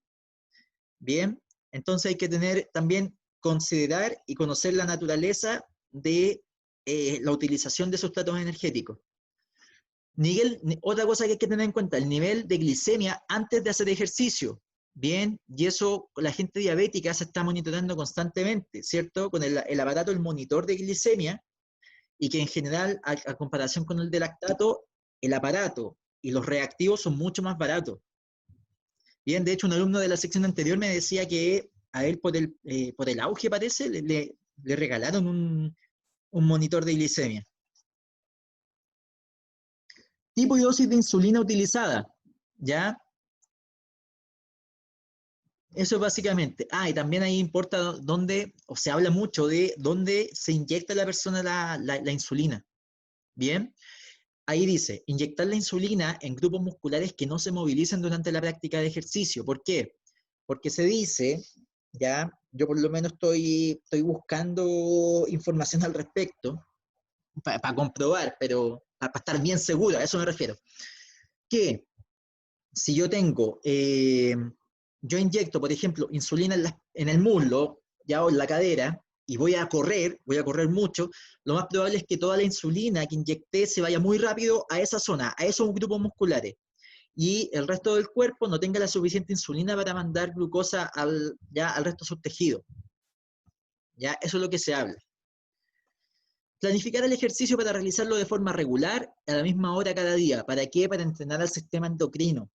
Bien, entonces hay que también considerar y conocer la naturaleza de la utilización de sustratos energéticos. Otra cosa que hay que tener en cuenta, el nivel de glicemia antes de hacer ejercicio. Bien, y eso la gente diabética se está monitoreando constantemente, ¿cierto? Con el aparato, el monitor de glicemia, y que en general, a comparación con el de lactato, el aparato y los reactivos son mucho más baratos. Bien, de hecho, un alumno de la sección anterior me decía que a él por el auge, parece, le regalaron un monitor de glicemia. Tipo y dosis de insulina utilizada, ¿ya? Eso básicamente. Y también ahí importa dónde, o se habla mucho de dónde se inyecta la persona la insulina. Bien, ahí dice, inyectar la insulina en grupos musculares que no se movilicen durante la práctica de ejercicio. ¿Por qué? Porque se dice, ya, yo por lo menos estoy buscando información al respecto, para comprobar, pero para estar bien seguro, a eso me refiero, que si yo yo inyecto, por ejemplo, insulina en el muslo, ya, o en la cadera, y voy a correr mucho, lo más probable es que toda la insulina que inyecté se vaya muy rápido a esa zona, a esos grupos musculares, y el resto del cuerpo no tenga la suficiente insulina para mandar glucosa al resto de sus tejidos. ¿Ya? Eso es lo que se habla. Planificar el ejercicio para realizarlo de forma regular, a la misma hora cada día. ¿Para qué? Para entrenar al sistema endocrino.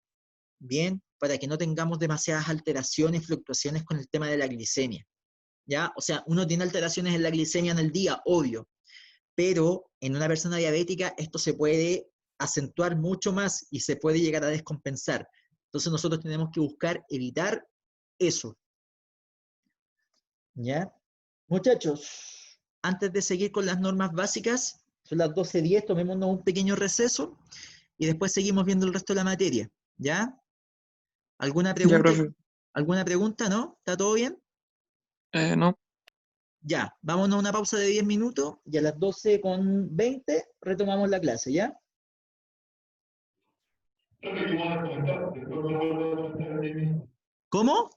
Bien, para que no tengamos demasiadas alteraciones, fluctuaciones con el tema de la glicemia. ¿Ya? O sea, uno tiene alteraciones en la glicemia en el día, obvio, pero en una persona diabética esto se puede acentuar mucho más y se puede llegar a descompensar. Entonces nosotros tenemos que buscar evitar eso. ¿Ya? Muchachos, antes de seguir con las normas básicas, son las 12:10, tomémonos un pequeño receso y después seguimos viendo el resto de la materia. ¿Ya? ¿Alguna Ya, pregunta? profe. ¿Alguna pregunta? ¿No? ¿Está todo bien? No. Ya, vámonos a una pausa de 10 minutos y a las 12:20 retomamos la clase, ¿ya? Creo que igual a comentar, después me vuelvo a conectar el mismo. ¿Cómo?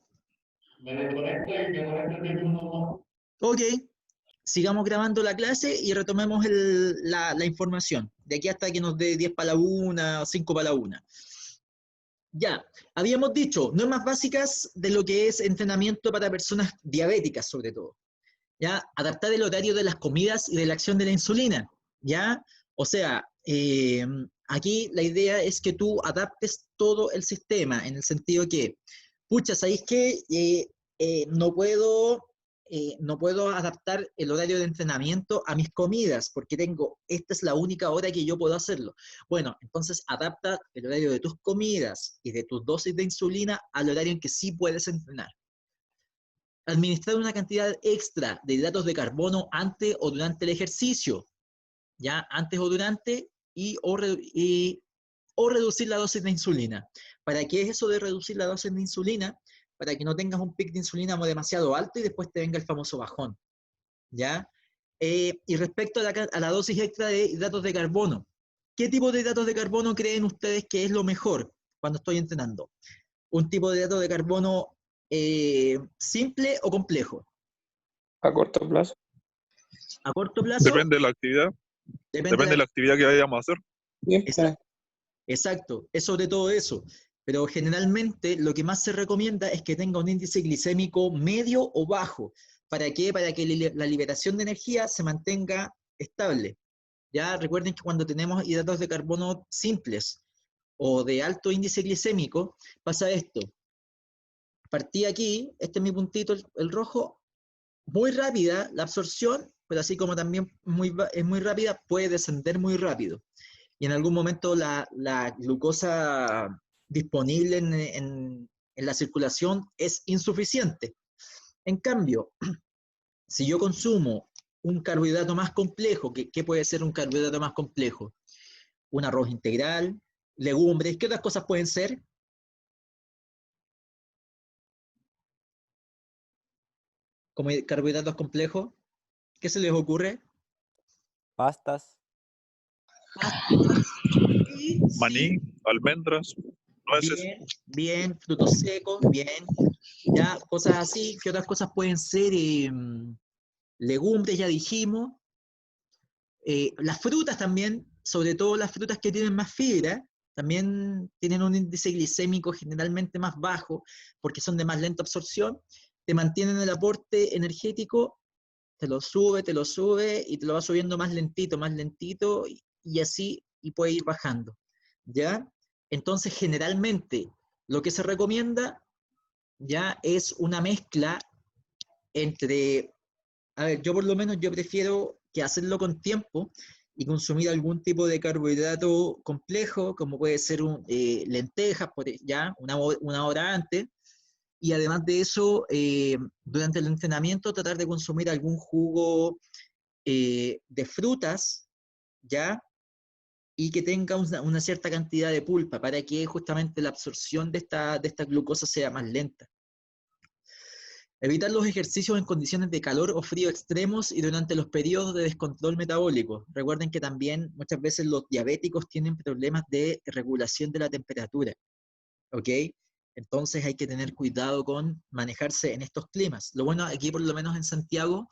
Me desconecto y me conecto el mismo. Ok, sigamos grabando la clase y retomemos la información. De aquí hasta que nos dé 10 para la 1 o 5 para la 1. Ya, habíamos dicho, normas básicas de lo que es entrenamiento para personas diabéticas, sobre todo. ¿Ya? Adaptar el horario de las comidas y de la acción de la insulina, ¿ya? O sea, aquí la idea es que tú adaptes todo el sistema, en el sentido que, pucha, ¿sabéis qué? No puedo adaptar el horario de entrenamiento a mis comidas, porque esta es la única hora que yo puedo hacerlo. Bueno, entonces adapta el horario de tus comidas y de tus dosis de insulina al horario en que sí puedes entrenar. Administrar una cantidad extra de hidratos de carbono antes o durante el ejercicio, ya antes o durante, o reducir la dosis de insulina. ¿Para qué es eso de reducir la dosis de insulina? Para que no tengas un pic de insulina demasiado alto y después te venga el famoso bajón, ¿ya? Y respecto a la dosis extra de hidratos de carbono, ¿qué tipo de hidratos de carbono creen ustedes que es lo mejor cuando estoy entrenando? ¿Un tipo de hidrato de carbono simple o complejo? A corto plazo. A corto plazo, Depende de la actividad. depende Depende de la actividad que vayamos a hacer. Exacto, exacto, es sobre todo eso. Pero generalmente lo que más se recomienda es que tenga un índice glicémico medio o bajo. ¿Para qué? Para que la liberación de energía se mantenga estable. Ya recuerden que cuando tenemos hidratos de carbono simples o de alto índice glicémico, pasa esto. Partí aquí, este es mi puntito, el rojo, muy rápida la absorción, pero así como también es muy rápida, puede descender muy rápido. Y en algún momento la glucosa disponible en la circulación es insuficiente. En cambio, si yo consumo un carbohidrato más complejo, ¿qué puede ser un carbohidrato más complejo? Un arroz integral, legumbres, ¿qué otras cosas pueden ser? Como carbohidratos complejos, ¿qué se les ocurre? Pastas. Sí, Maní, almendras, nueces. bien, bien, frutos secos, bien, ya, cosas así. ¿Qué otras cosas pueden ser? Legumbres, ya dijimos. Las frutas también, sobre todo las frutas que tienen más fibra, también tienen un índice glicémico generalmente más bajo, porque son de más lenta absorción, te mantienen el aporte energético, te lo sube, y te lo va subiendo más lentito, y así, y puede ir bajando, ¿ya? Entonces, generalmente, lo que se recomienda, ya, es una mezcla entre, a ver, yo por lo menos yo prefiero que hacerlo con tiempo y consumir algún tipo de carbohidrato complejo, como puede ser lentejas, ya, una hora antes, y además de eso, durante el entrenamiento tratar de consumir algún jugo de frutas, ¿ya? Y que tenga una cierta cantidad de pulpa para que justamente la absorción de esta glucosa sea más lenta. Evitar los ejercicios en condiciones de calor o frío extremos y durante los periodos de descontrol metabólico. Recuerden que también muchas veces los diabéticos tienen problemas de regulación de la temperatura, ¿ok? Entonces hay que tener cuidado con manejarse en estos climas. Lo bueno aquí, por lo menos en Santiago,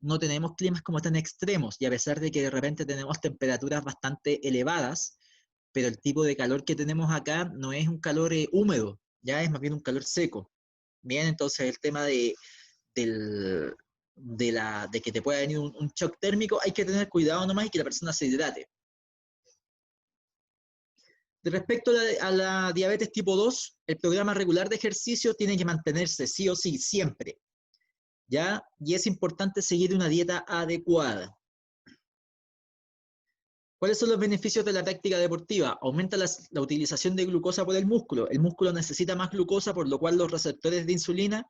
no tenemos climas como tan extremos, y a pesar de que de repente tenemos temperaturas bastante elevadas, pero el tipo de calor que tenemos acá no es un calor húmedo, ya es más bien un calor seco. Bien, entonces el tema de que te pueda venir un shock térmico, hay que tener cuidado nomás y que la persona se hidrate. Respecto a la diabetes tipo 2, el programa regular de ejercicio tiene que mantenerse sí o sí, siempre, ¿ya? Y es importante seguir una dieta adecuada. ¿Cuáles son los beneficios de la práctica deportiva? Aumenta la utilización de glucosa por el músculo. El músculo necesita más glucosa, por lo cual los receptores de insulina,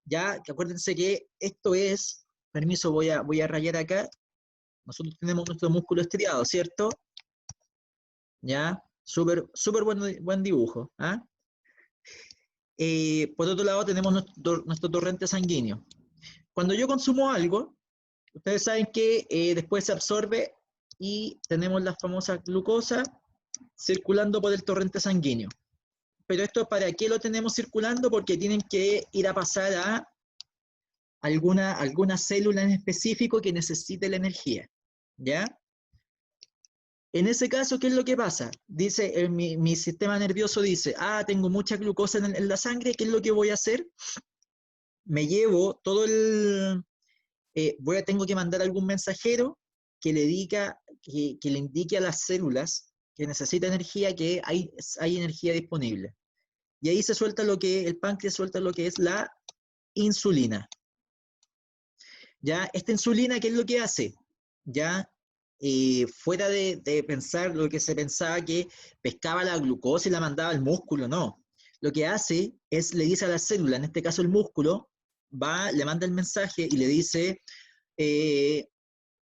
ya, que acuérdense que esto es, permiso, voy a rayar acá. Nosotros tenemos nuestro músculo estriado, ¿cierto? Ya, súper buen dibujo. ¿Ah? Por otro lado tenemos nuestro torrente sanguíneo. Cuando yo consumo algo, ustedes saben que después se absorbe y tenemos la famosa glucosa circulando por el torrente sanguíneo. Pero esto, ¿para qué lo tenemos circulando? Porque tienen que ir a pasar a alguna célula en específico que necesite la energía, ¿ya? En ese caso, ¿qué es lo que pasa? Dice, mi sistema nervioso dice, tengo mucha glucosa en la sangre, ¿qué es lo que voy a hacer? Me llevo todo el... tengo que mandar algún mensajero que le indique a las células que necesita energía, que hay energía disponible. Y ahí se suelta el páncreas suelta lo que es la insulina. ¿Ya? Esta insulina, ¿qué es lo que hace? Ya, fuera de pensar lo que se pensaba que pescaba la glucosa y la mandaba al músculo, no. Lo que hace es, le dice a la célula, en este caso el músculo, le manda el mensaje y le dice,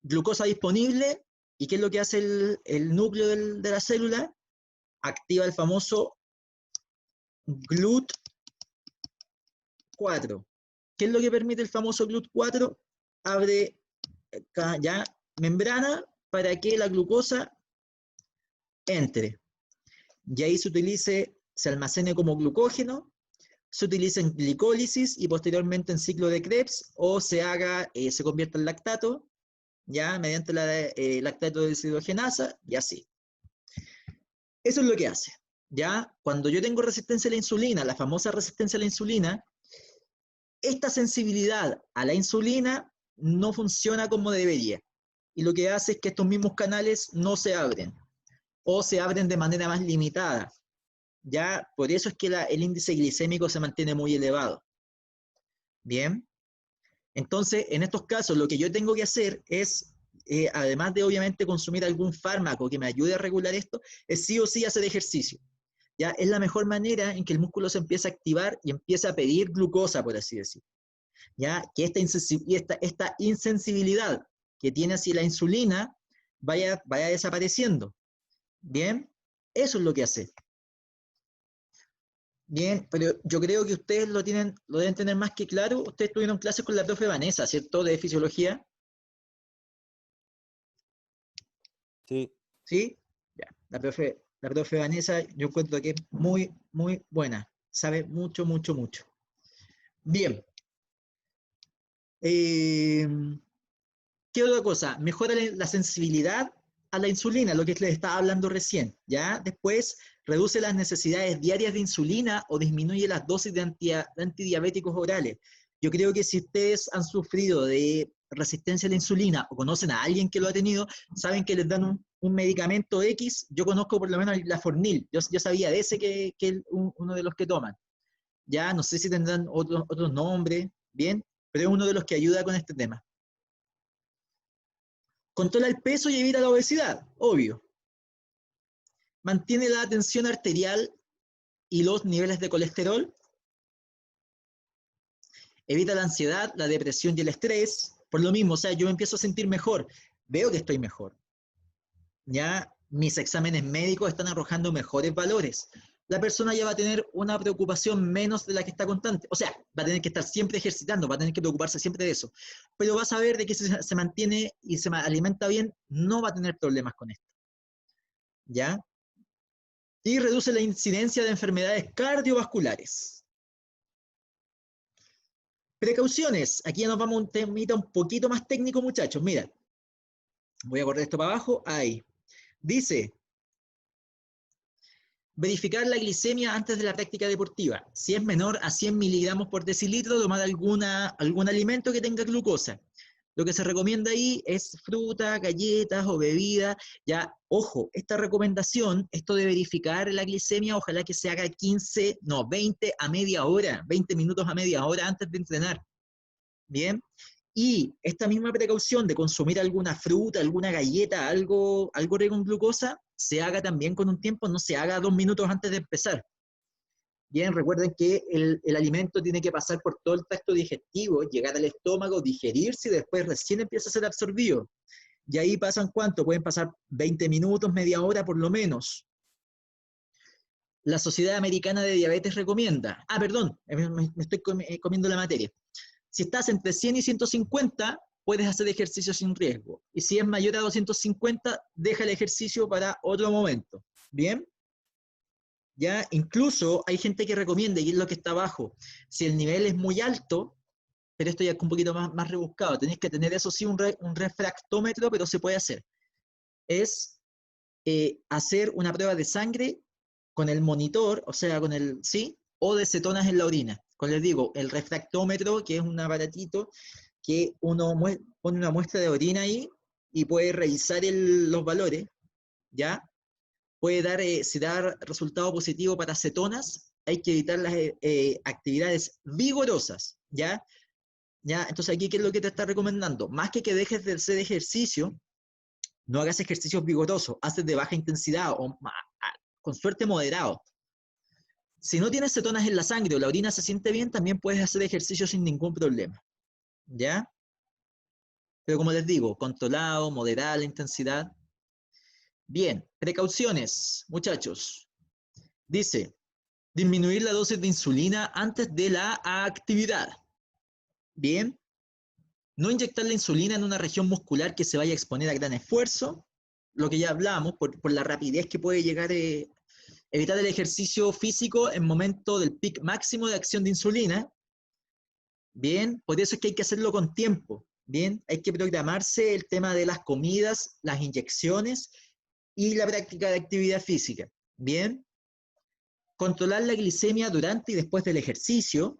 glucosa disponible, ¿y qué es lo que hace el núcleo de la célula? Activa el famoso GLUT4. ¿Qué es lo que permite el famoso GLUT4? Abre ya membrana para que la glucosa entre. Y ahí se almacene como glucógeno, se utiliza en glicólisis y posteriormente en ciclo de Krebs, o se convierta en lactato, ya mediante la lactato de deshidrogenasa, y así. Eso es lo que hace. Ya, cuando yo tengo resistencia a la insulina, la famosa resistencia a la insulina, esta sensibilidad a la insulina no funciona como debería. Y lo que hace es que estos mismos canales no se abren, o se abren de manera más limitada. Ya, por eso es que el índice glicémico se mantiene muy elevado. Bien. Entonces, en estos casos, lo que yo tengo que hacer es, además de obviamente consumir algún fármaco que me ayude a regular esto, es sí o sí hacer ejercicio. Ya, es la mejor manera en que el músculo se empieza a activar y empieza a pedir glucosa, por así decirlo. Ya, que esta insensibilidad que tiene hacia la insulina vaya desapareciendo. Bien, eso es lo que hace. Bien, pero yo creo que ustedes lo deben tener más que claro. Ustedes tuvieron clases con la profe Vanessa, ¿cierto? De fisiología. Sí. ¿Sí? Ya. La profe Vanessa, yo encuentro que es muy, muy buena. Sabe mucho, mucho, mucho. Bien. ¿Qué otra cosa? Mejora la sensibilidad a la insulina, lo que les estaba hablando recién, ¿ya? Después, reduce las necesidades diarias de insulina o disminuye las dosis de antidiabéticos orales. Yo creo que si ustedes han sufrido de resistencia a la insulina o conocen a alguien que lo ha tenido, saben que les dan un medicamento X. Yo conozco por lo menos la Fornil. Yo sabía de ese que es uno de los que toman. Ya, no sé si tendrán otros nombres, bien, pero es uno de los que ayuda con este tema. Controla el peso y evita la obesidad, obvio. Mantiene la tensión arterial y los niveles de colesterol. Evita la ansiedad, la depresión y el estrés. Por lo mismo, o sea, yo me empiezo a sentir mejor. Veo que estoy mejor. Ya mis exámenes médicos están arrojando mejores valores. La persona ya va a tener una preocupación menos de la que está constante. O sea, va a tener que estar siempre ejercitando, va a tener que preocuparse siempre de eso. Pero va a saber de que si se mantiene y se alimenta bien, no va a tener problemas con esto. ¿Ya? Y reduce la incidencia de enfermedades cardiovasculares. Precauciones. Aquí ya nos vamos a un temita un poquito más técnico, muchachos. Mira, voy a correr esto para abajo. Ahí. Dice, verificar la glicemia antes de la práctica deportiva. Si es menor a 100 miligramos por decilitro, tomar algún alimento que tenga glucosa. Lo que se recomienda ahí es fruta, galletas o bebida. Ya, ojo, esta recomendación, esto de verificar la glicemia, ojalá que se haga 20 a media hora, 20 minutos a media hora antes de entrenar. Bien. Y esta misma precaución de consumir alguna fruta, alguna galleta, algo rico en glucosa, se haga también con un tiempo, no se haga 2 minutos antes de empezar. Bien, recuerden que el alimento tiene que pasar por todo el tracto digestivo, llegar al estómago, digerirse y después recién empieza a ser absorbido. Y ahí pasan ¿cuánto? Pueden pasar 20 minutos, media hora por lo menos. La Sociedad Americana de Diabetes recomienda, perdón, me estoy comiendo la materia. Si estás entre 100 y 150, puedes hacer ejercicio sin riesgo. Y si es mayor a 250, deja el ejercicio para otro momento. ¿Bien? Ya, incluso hay gente que recomienda, y es lo que está abajo, si el nivel es muy alto, pero esto ya es un poquito más rebuscado, tenéis que tener eso sí un refractómetro, pero se puede hacer. Es hacer una prueba de sangre con el monitor, o sea, con el, ¿sí? O de cetonas en la orina. Como les digo, el refractómetro, que es un aparatito que uno pone una muestra de orina ahí y puede revisar los valores, ¿ya? Puede dar, si da resultado positivo para cetonas, hay que evitar las actividades vigorosas, ¿ya? ¿Ya? Entonces aquí, ¿qué es lo que te está recomendando? Más que dejes de hacer ejercicio, no hagas ejercicios vigorosos, haces de baja intensidad o con suerte moderado. Si no tienes cetonas en la sangre o la orina se siente bien, también puedes hacer ejercicio sin ningún problema, ¿ya? Pero como les digo, controlado, moderada la intensidad. Bien, precauciones, muchachos. Dice, disminuir la dosis de insulina antes de la actividad. Bien, no inyectar la insulina en una región muscular que se vaya a exponer a gran esfuerzo, lo que ya hablamos, por la rapidez que puede llegar, evitar el ejercicio físico en momento del pic máximo de acción de insulina. Bien, por eso es que hay que hacerlo con tiempo. Bien, hay que programarse el tema de las comidas, las inyecciones y la práctica de actividad física. Bien, controlar la glicemia durante y después del ejercicio.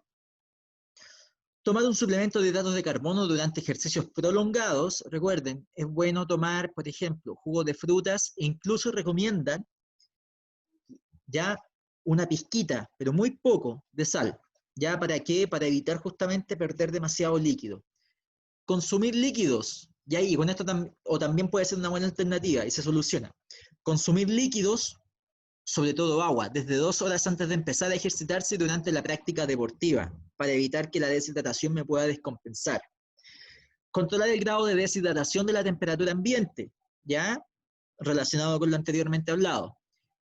Tomar un suplemento de hidratos de carbono durante ejercicios prolongados. Recuerden, es bueno tomar, por ejemplo, jugo de frutas. Incluso recomiendan ya una pizquita, pero muy poco, de sal. ¿Ya para qué? Para evitar justamente perder demasiado líquido. Consumir líquidos, y ahí con esto también puede ser una buena alternativa y se soluciona. Consumir líquidos, sobre todo agua, desde 2 horas antes de empezar a ejercitarse durante la práctica deportiva, para evitar que la deshidratación me pueda descompensar. Controlar el grado de deshidratación de la temperatura ambiente, ¿ya? Relacionado con lo anteriormente hablado.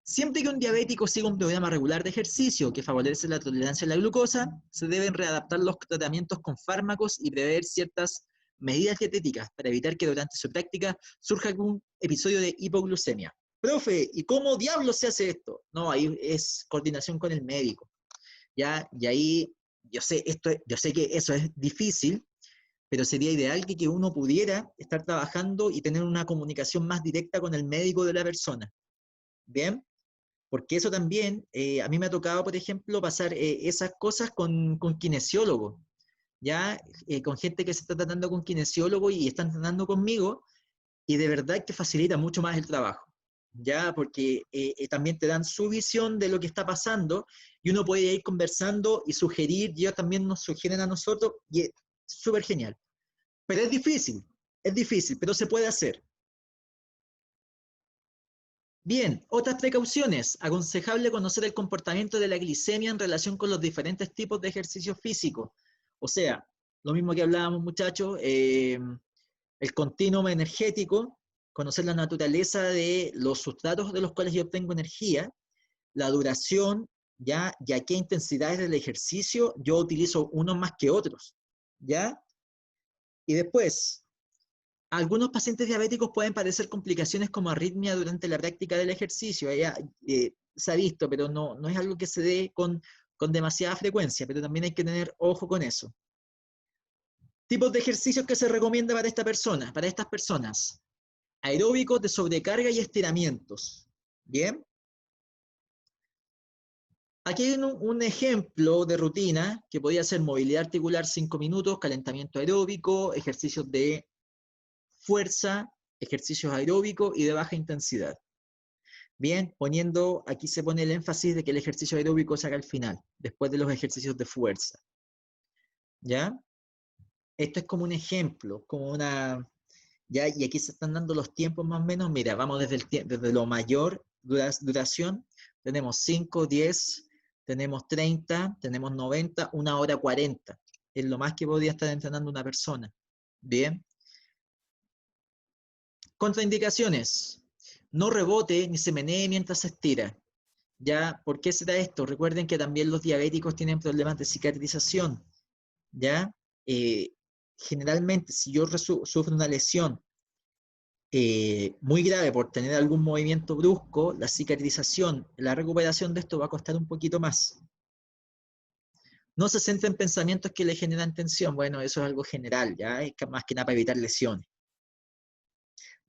Siempre que un diabético siga un programa regular de ejercicio que favorece la tolerancia a la glucosa, se deben readaptar los tratamientos con fármacos y prever ciertas medidas dietéticas para evitar que durante su práctica surja algún episodio de hipoglucemia. Profe, ¿y cómo diablos se hace esto? No, ahí es coordinación con el médico, ¿ya? Y ahí, yo sé que eso es difícil, pero sería ideal que uno pudiera estar trabajando y tener una comunicación más directa con el médico de la persona, ¿bien? Porque eso también, a mí me ha tocado, por ejemplo, pasar esas cosas con kinesiólogos, ¿ya? Con gente que se está tratando con kinesiólogo y están tratando conmigo, y de verdad que facilita mucho más el trabajo, ¿ya? Porque también te dan su visión de lo que está pasando, y uno puede ir conversando y sugerir, y ellos también nos sugieren a nosotros, y es súper genial. Pero es difícil, pero se puede hacer. Bien, otras precauciones. Aconsejable conocer el comportamiento de la glicemia en relación con los diferentes tipos de ejercicio físico. O sea, lo mismo que hablábamos, muchachos, el continuum energético, conocer la naturaleza de los sustratos de los cuales yo obtengo energía, la duración, ¿ya? Y a qué intensidades del ejercicio yo utilizo unos más que otros, ¿ya? Y después, algunos pacientes diabéticos pueden padecer complicaciones como arritmia durante la práctica del ejercicio. Se ha visto, pero no es algo que se dé con demasiada frecuencia, pero también hay que tener ojo con eso. Tipos de ejercicios que se recomienda para estas personas. Aeróbicos de sobrecarga y estiramientos. ¿Bien? Aquí hay un ejemplo de rutina que podría ser movilidad articular 5 minutos, calentamiento aeróbico, ejercicios de fuerza, ejercicios aeróbicos y de baja intensidad. Bien, aquí se pone el énfasis de que el ejercicio aeróbico se haga al final, después de los ejercicios de fuerza. ¿Ya? Esto es como un ejemplo, ¿ya? Y aquí se están dando los tiempos más o menos. Mira, vamos desde lo mayor duración. Tenemos 5, 10, tenemos 30, tenemos 90, 1 hora 40. Es lo más que podría estar entrenando una persona. Bien. Contraindicaciones. No rebote ni se menee mientras se estira. ¿Ya? ¿Por qué se da esto? Recuerden que también los diabéticos tienen problemas de cicatrización. ¿Ya? Generalmente, si yo sufro una lesión muy grave por tener algún movimiento brusco, la cicatrización, la recuperación de esto va a costar un poquito más. No se centra en pensamientos que le generan tensión. Bueno, eso es algo general, ¿ya? Es más que nada para evitar lesiones.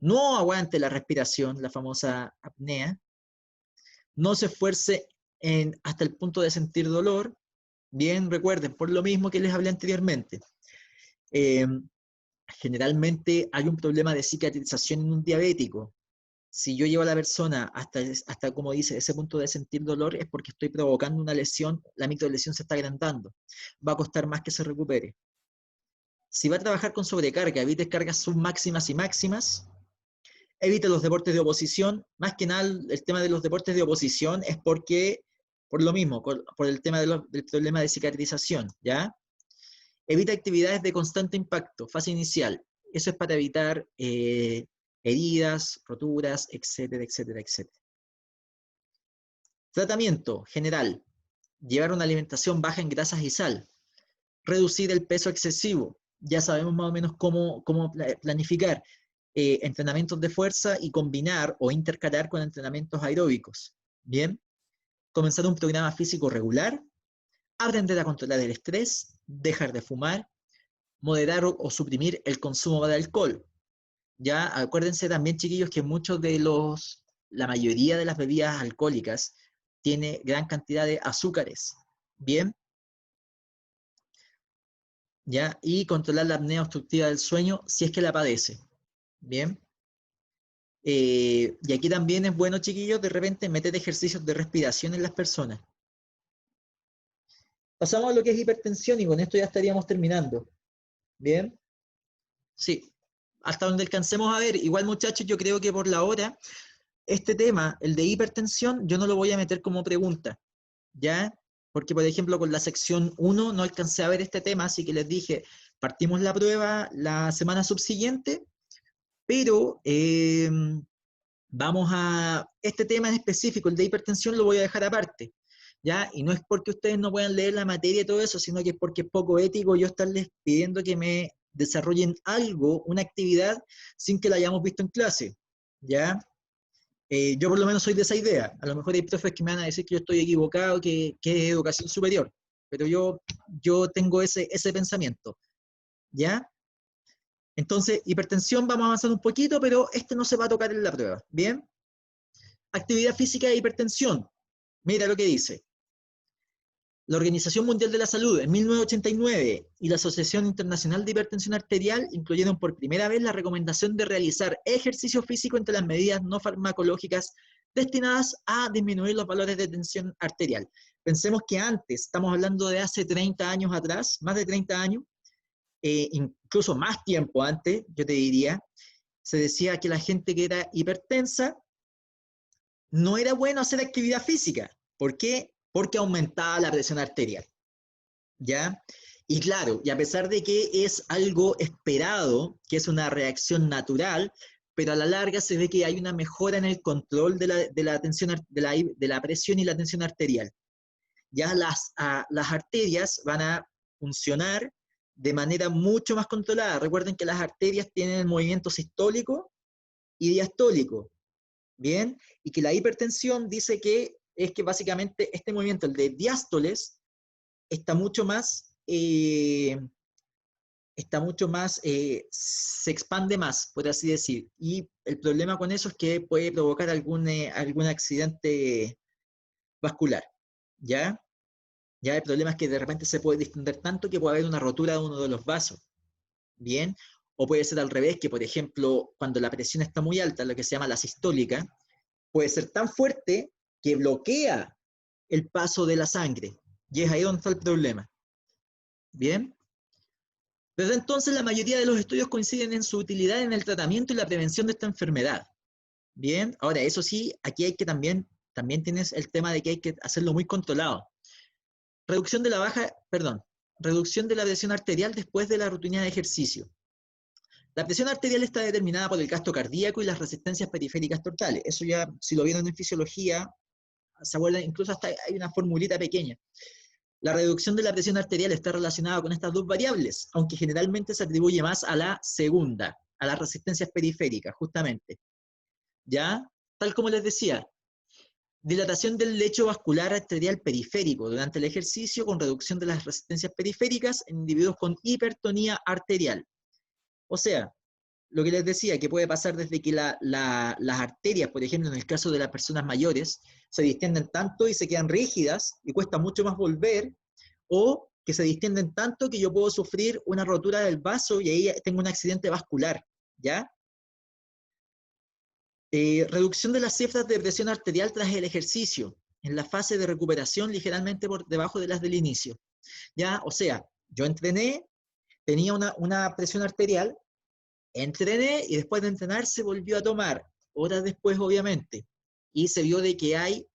no aguante la respiración, la famosa apnea, no se esfuerce hasta el punto de sentir dolor. Bien, recuerden, por lo mismo que les hablé anteriormente. Generalmente hay un problema de cicatrización en un diabético. Si yo llevo a la persona hasta, como dice, ese punto de sentir dolor, es porque estoy provocando una lesión, la microlesión se está agrandando. Va a costar más que se recupere. Si va a trabajar con sobrecarga, evite cargas submáximas y máximas. Evite los deportes de oposición. Más que nada, el tema de los deportes de oposición es porque, por lo mismo, por el tema del problema de cicatrización, ¿ya? Evita actividades de constante impacto, fase inicial. Eso es para evitar heridas, roturas, etcétera, etcétera, etcétera. Tratamiento general. Llevar una alimentación baja en grasas y sal. Reducir el peso excesivo. Ya sabemos más o menos cómo planificar entrenamientos de fuerza y combinar o intercalar con entrenamientos aeróbicos. Bien. Comenzar un programa físico regular. Aprender a controlar el estrés. Dejar de fumar. Moderar o suprimir el consumo de alcohol. Ya, acuérdense también, chiquillos, que la mayoría de las bebidas alcohólicas tiene gran cantidad de azúcares. Bien. ¿Ya? Y controlar la apnea obstructiva del sueño si es que la padece. Bien. Y aquí también es bueno, chiquillos, de repente meter ejercicios de respiración en las personas. Pasamos a lo que es hipertensión y con esto ya estaríamos terminando. Bien. Sí. Hasta donde alcancemos a ver. Igual, muchachos, yo creo que por la hora, este tema, el de hipertensión, yo no lo voy a meter como pregunta. ¿Ya? Porque, por ejemplo, con la sección 1 no alcancé a ver este tema, así que les dije, partimos la prueba la semana subsiguiente, pero vamos a... Este tema en específico, el de hipertensión, lo voy a dejar aparte, ¿ya? Y no es porque ustedes no puedan leer la materia y todo eso, sino que es porque es poco ético yo estarles pidiendo que me desarrollen algo, una actividad, sin que la hayamos visto en clase, ¿ya? Yo por lo menos soy de esa idea. A lo mejor hay profes que me van a decir que yo estoy equivocado, que es educación superior, pero yo tengo ese pensamiento, ¿ya? Entonces, hipertensión, vamos a avanzar un poquito, pero este no se va a tocar en la prueba, ¿bien? Actividad física e hipertensión. Mira lo que dice. La Organización Mundial de la Salud en 1989 y la Asociación Internacional de Hipertensión Arterial incluyeron por primera vez la recomendación de realizar ejercicio físico entre las medidas no farmacológicas destinadas a disminuir los valores de tensión arterial. Pensemos que antes, estamos hablando de hace 30 años atrás, más de 30 años, incluso más tiempo antes, yo te diría, se decía que la gente que era hipertensa no era bueno hacer actividad física. ¿Por qué? Porque aumentaba la presión arterial, ¿ya? Y claro, y a pesar de que es algo esperado, que es una reacción natural, pero a la larga se ve que hay una mejora en el control de la presión y la tensión arterial. Ya las arterias van a funcionar de manera mucho más controlada. Recuerden que las arterias tienen el movimiento sistólico y diastólico, ¿bien? Y que la hipertensión dice que es que básicamente este movimiento, el de diástoles, está mucho más, se expande más, por así decir. Y el problema con eso es que puede provocar algún accidente vascular, ¿ya? Ya el problema es que de repente se puede distender tanto que puede haber una rotura de uno de los vasos, ¿bien? O puede ser al revés, que por ejemplo, cuando la presión está muy alta, lo que se llama la sistólica, puede ser tan fuerte que bloquea el paso de la sangre. Y es ahí donde está el problema. ¿Bien? Desde entonces, la mayoría de los estudios coinciden en su utilidad en el tratamiento y la prevención de esta enfermedad. ¿Bien? Ahora, eso sí, aquí hay que también tienes el tema de que hay que hacerlo muy controlado. Reducción de la presión arterial después de la rutina de ejercicio. La presión arterial está determinada por el gasto cardíaco y las resistencias periféricas totales. Eso ya, si lo vieron en fisiología, se acuerdan, incluso hasta hay una formulita pequeña. La reducción de la presión arterial está relacionada con estas dos variables, aunque generalmente se atribuye más a la segunda, a las resistencias periféricas, justamente. ¿Ya? Tal como les decía, dilatación del lecho vascular arterial periférico durante el ejercicio con reducción de las resistencias periféricas en individuos con hipertonía arterial. O sea, lo que les decía, que puede pasar desde que las arterias, por ejemplo, en el caso de las personas mayores, se distienden tanto y se quedan rígidas y cuesta mucho más volver, o que se distienden tanto que yo puedo sufrir una rotura del vaso y ahí tengo un accidente vascular, ¿ya? Reducción de las cifras de presión arterial tras el ejercicio, en la fase de recuperación ligeramente por debajo de las del inicio, ¿ya? O sea, yo entrené, tenía una presión arterial, entrené y después de entrenar se volvió a tomar, horas después obviamente, y se vio de que hay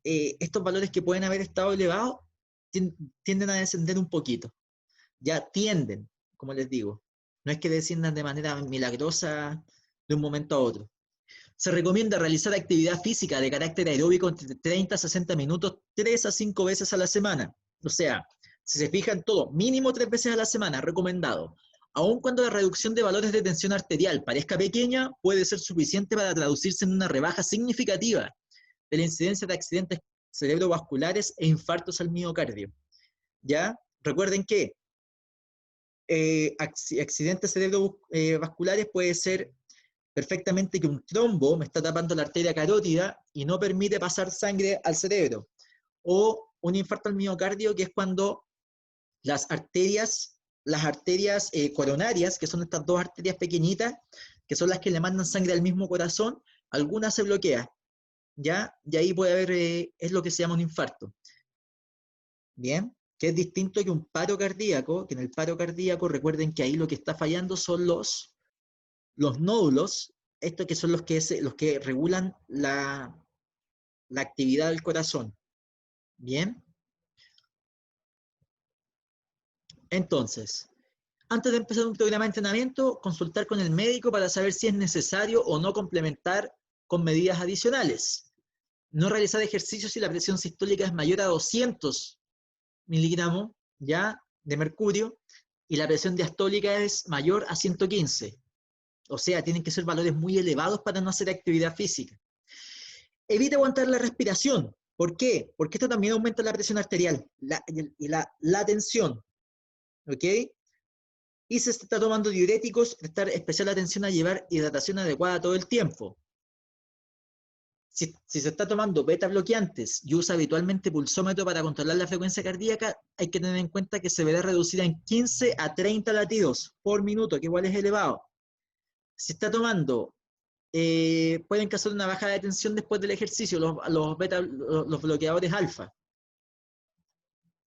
estos valores que pueden haber estado elevados tienden a descender un poquito, ya tienden, como les digo, no es que desciendan de manera milagrosa de un momento a otro. Se recomienda realizar actividad física de carácter aeróbico entre 30 a 60 minutos, 3 a 5 veces a la semana. O sea, si se fijan todo, mínimo 3 veces a la semana, recomendado. Aun cuando la reducción de valores de tensión arterial parezca pequeña, puede ser suficiente para traducirse en una rebaja significativa de la incidencia de accidentes cerebrovasculares e infartos al miocardio. ¿Ya? Recuerden que accidentes cerebrovasculares puede ser perfectamente que un trombo me está tapando la arteria carótida y no permite pasar sangre al cerebro. O un infarto al miocardio, que es cuando las arterias coronarias, que son estas dos arterias pequeñitas, que son las que le mandan sangre al mismo corazón, alguna se bloquea, ¿ya? Y ahí puede haber, es lo que se llama un infarto. Bien, que es distinto que un paro cardíaco, que en el paro cardíaco recuerden que ahí lo que está fallando son los nódulos, estos que son los que regulan la actividad del corazón. Bien. Entonces, antes de empezar un programa de entrenamiento, consultar con el médico para saber si es necesario o no complementar con medidas adicionales. No realizar ejercicios si la presión sistólica es mayor a 200 miligramos ya de mercurio y la presión diastólica es mayor a 115. O sea, tienen que ser valores muy elevados para no hacer actividad física. Evita aguantar la respiración. ¿Por qué? Porque esto también aumenta la presión arterial y la tensión. ¿Ok? Y se está tomando diuréticos, prestar especial atención a llevar hidratación adecuada todo el tiempo. Si se está tomando beta bloqueantes y usa habitualmente pulsómetro para controlar la frecuencia cardíaca, hay que tener en cuenta que se verá reducida en 15 a 30 latidos por minuto, que igual es elevado. Si está tomando, pueden causar una bajada de tensión después del ejercicio, los bloqueadores alfa.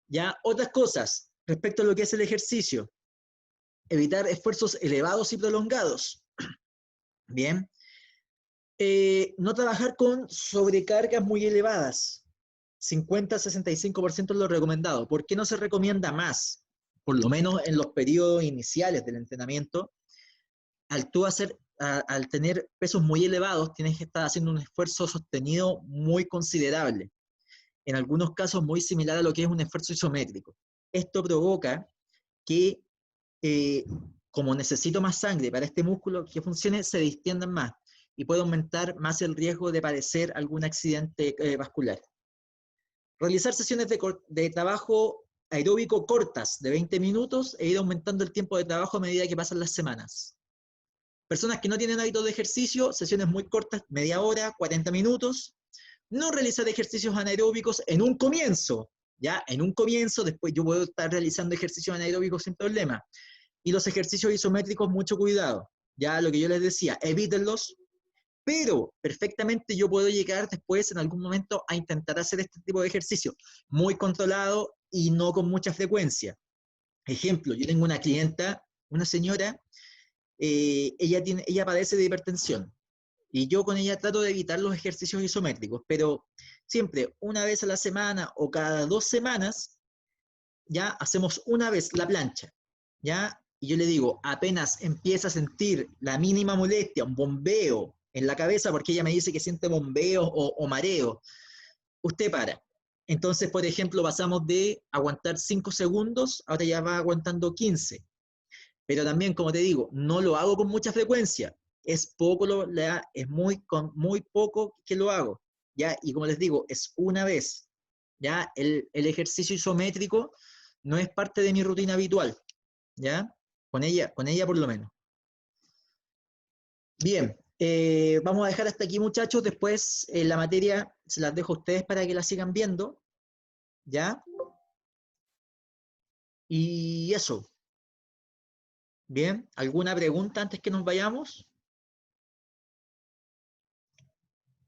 Ya, otras cosas respecto a lo que es el ejercicio. Evitar esfuerzos elevados y prolongados. Bien. No trabajar con sobrecargas muy elevadas. 50-65% es lo recomendado. ¿Por qué no se recomienda más? Por lo menos en los periodos iniciales del entrenamiento. Al tener pesos muy elevados, tienes que estar haciendo un esfuerzo sostenido muy considerable. En algunos casos muy similar a lo que es un esfuerzo isométrico. Esto provoca que, como necesito más sangre para este músculo que funcione, se distiendan más y puede aumentar más el riesgo de padecer algún accidente vascular. Realizar sesiones de trabajo aeróbico cortas de 20 minutos e ir aumentando el tiempo de trabajo a medida que pasan las semanas. Personas que no tienen hábitos de ejercicio, sesiones muy cortas, media hora, 40 minutos. No realizar ejercicios anaeróbicos en un comienzo, ¿ya? En un comienzo, después yo puedo estar realizando ejercicios anaeróbicos sin problema. Y los ejercicios isométricos, mucho cuidado. Ya lo que yo les decía, evítenlos, pero perfectamente yo puedo llegar después en algún momento a intentar hacer este tipo de ejercicio, muy controlado y no con mucha frecuencia. Ejemplo, yo tengo una clienta, una señora, ella padece de hipertensión, y yo con ella trato de evitar los ejercicios isométricos, pero siempre una vez a la semana o cada 2 semanas, ya hacemos una vez la plancha, ¿ya? Y yo le digo, apenas empieza a sentir la mínima molestia, un bombeo en la cabeza, porque ella me dice que siente bombeo o mareo, usted para. Entonces, por ejemplo, pasamos de aguantar 5 segundos, ahora ya va aguantando 15. Pero también, como te digo, no lo hago con mucha frecuencia. Es muy poco que lo hago, ¿ya? Y como les digo, es una vez, ¿ya? El ejercicio isométrico no es parte de mi rutina habitual, ¿ya? Con ella por lo menos. Bien, vamos a dejar hasta aquí, muchachos. Después la materia se las dejo a ustedes para que la sigan viendo. ¿Ya? Y eso. Bien, ¿alguna pregunta antes que nos vayamos?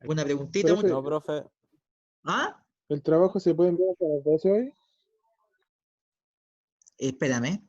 ¿Alguna preguntita? Profe. No, profe. ¿Ah? ¿El trabajo se puede enviar hasta las 12 hoy? Espérame.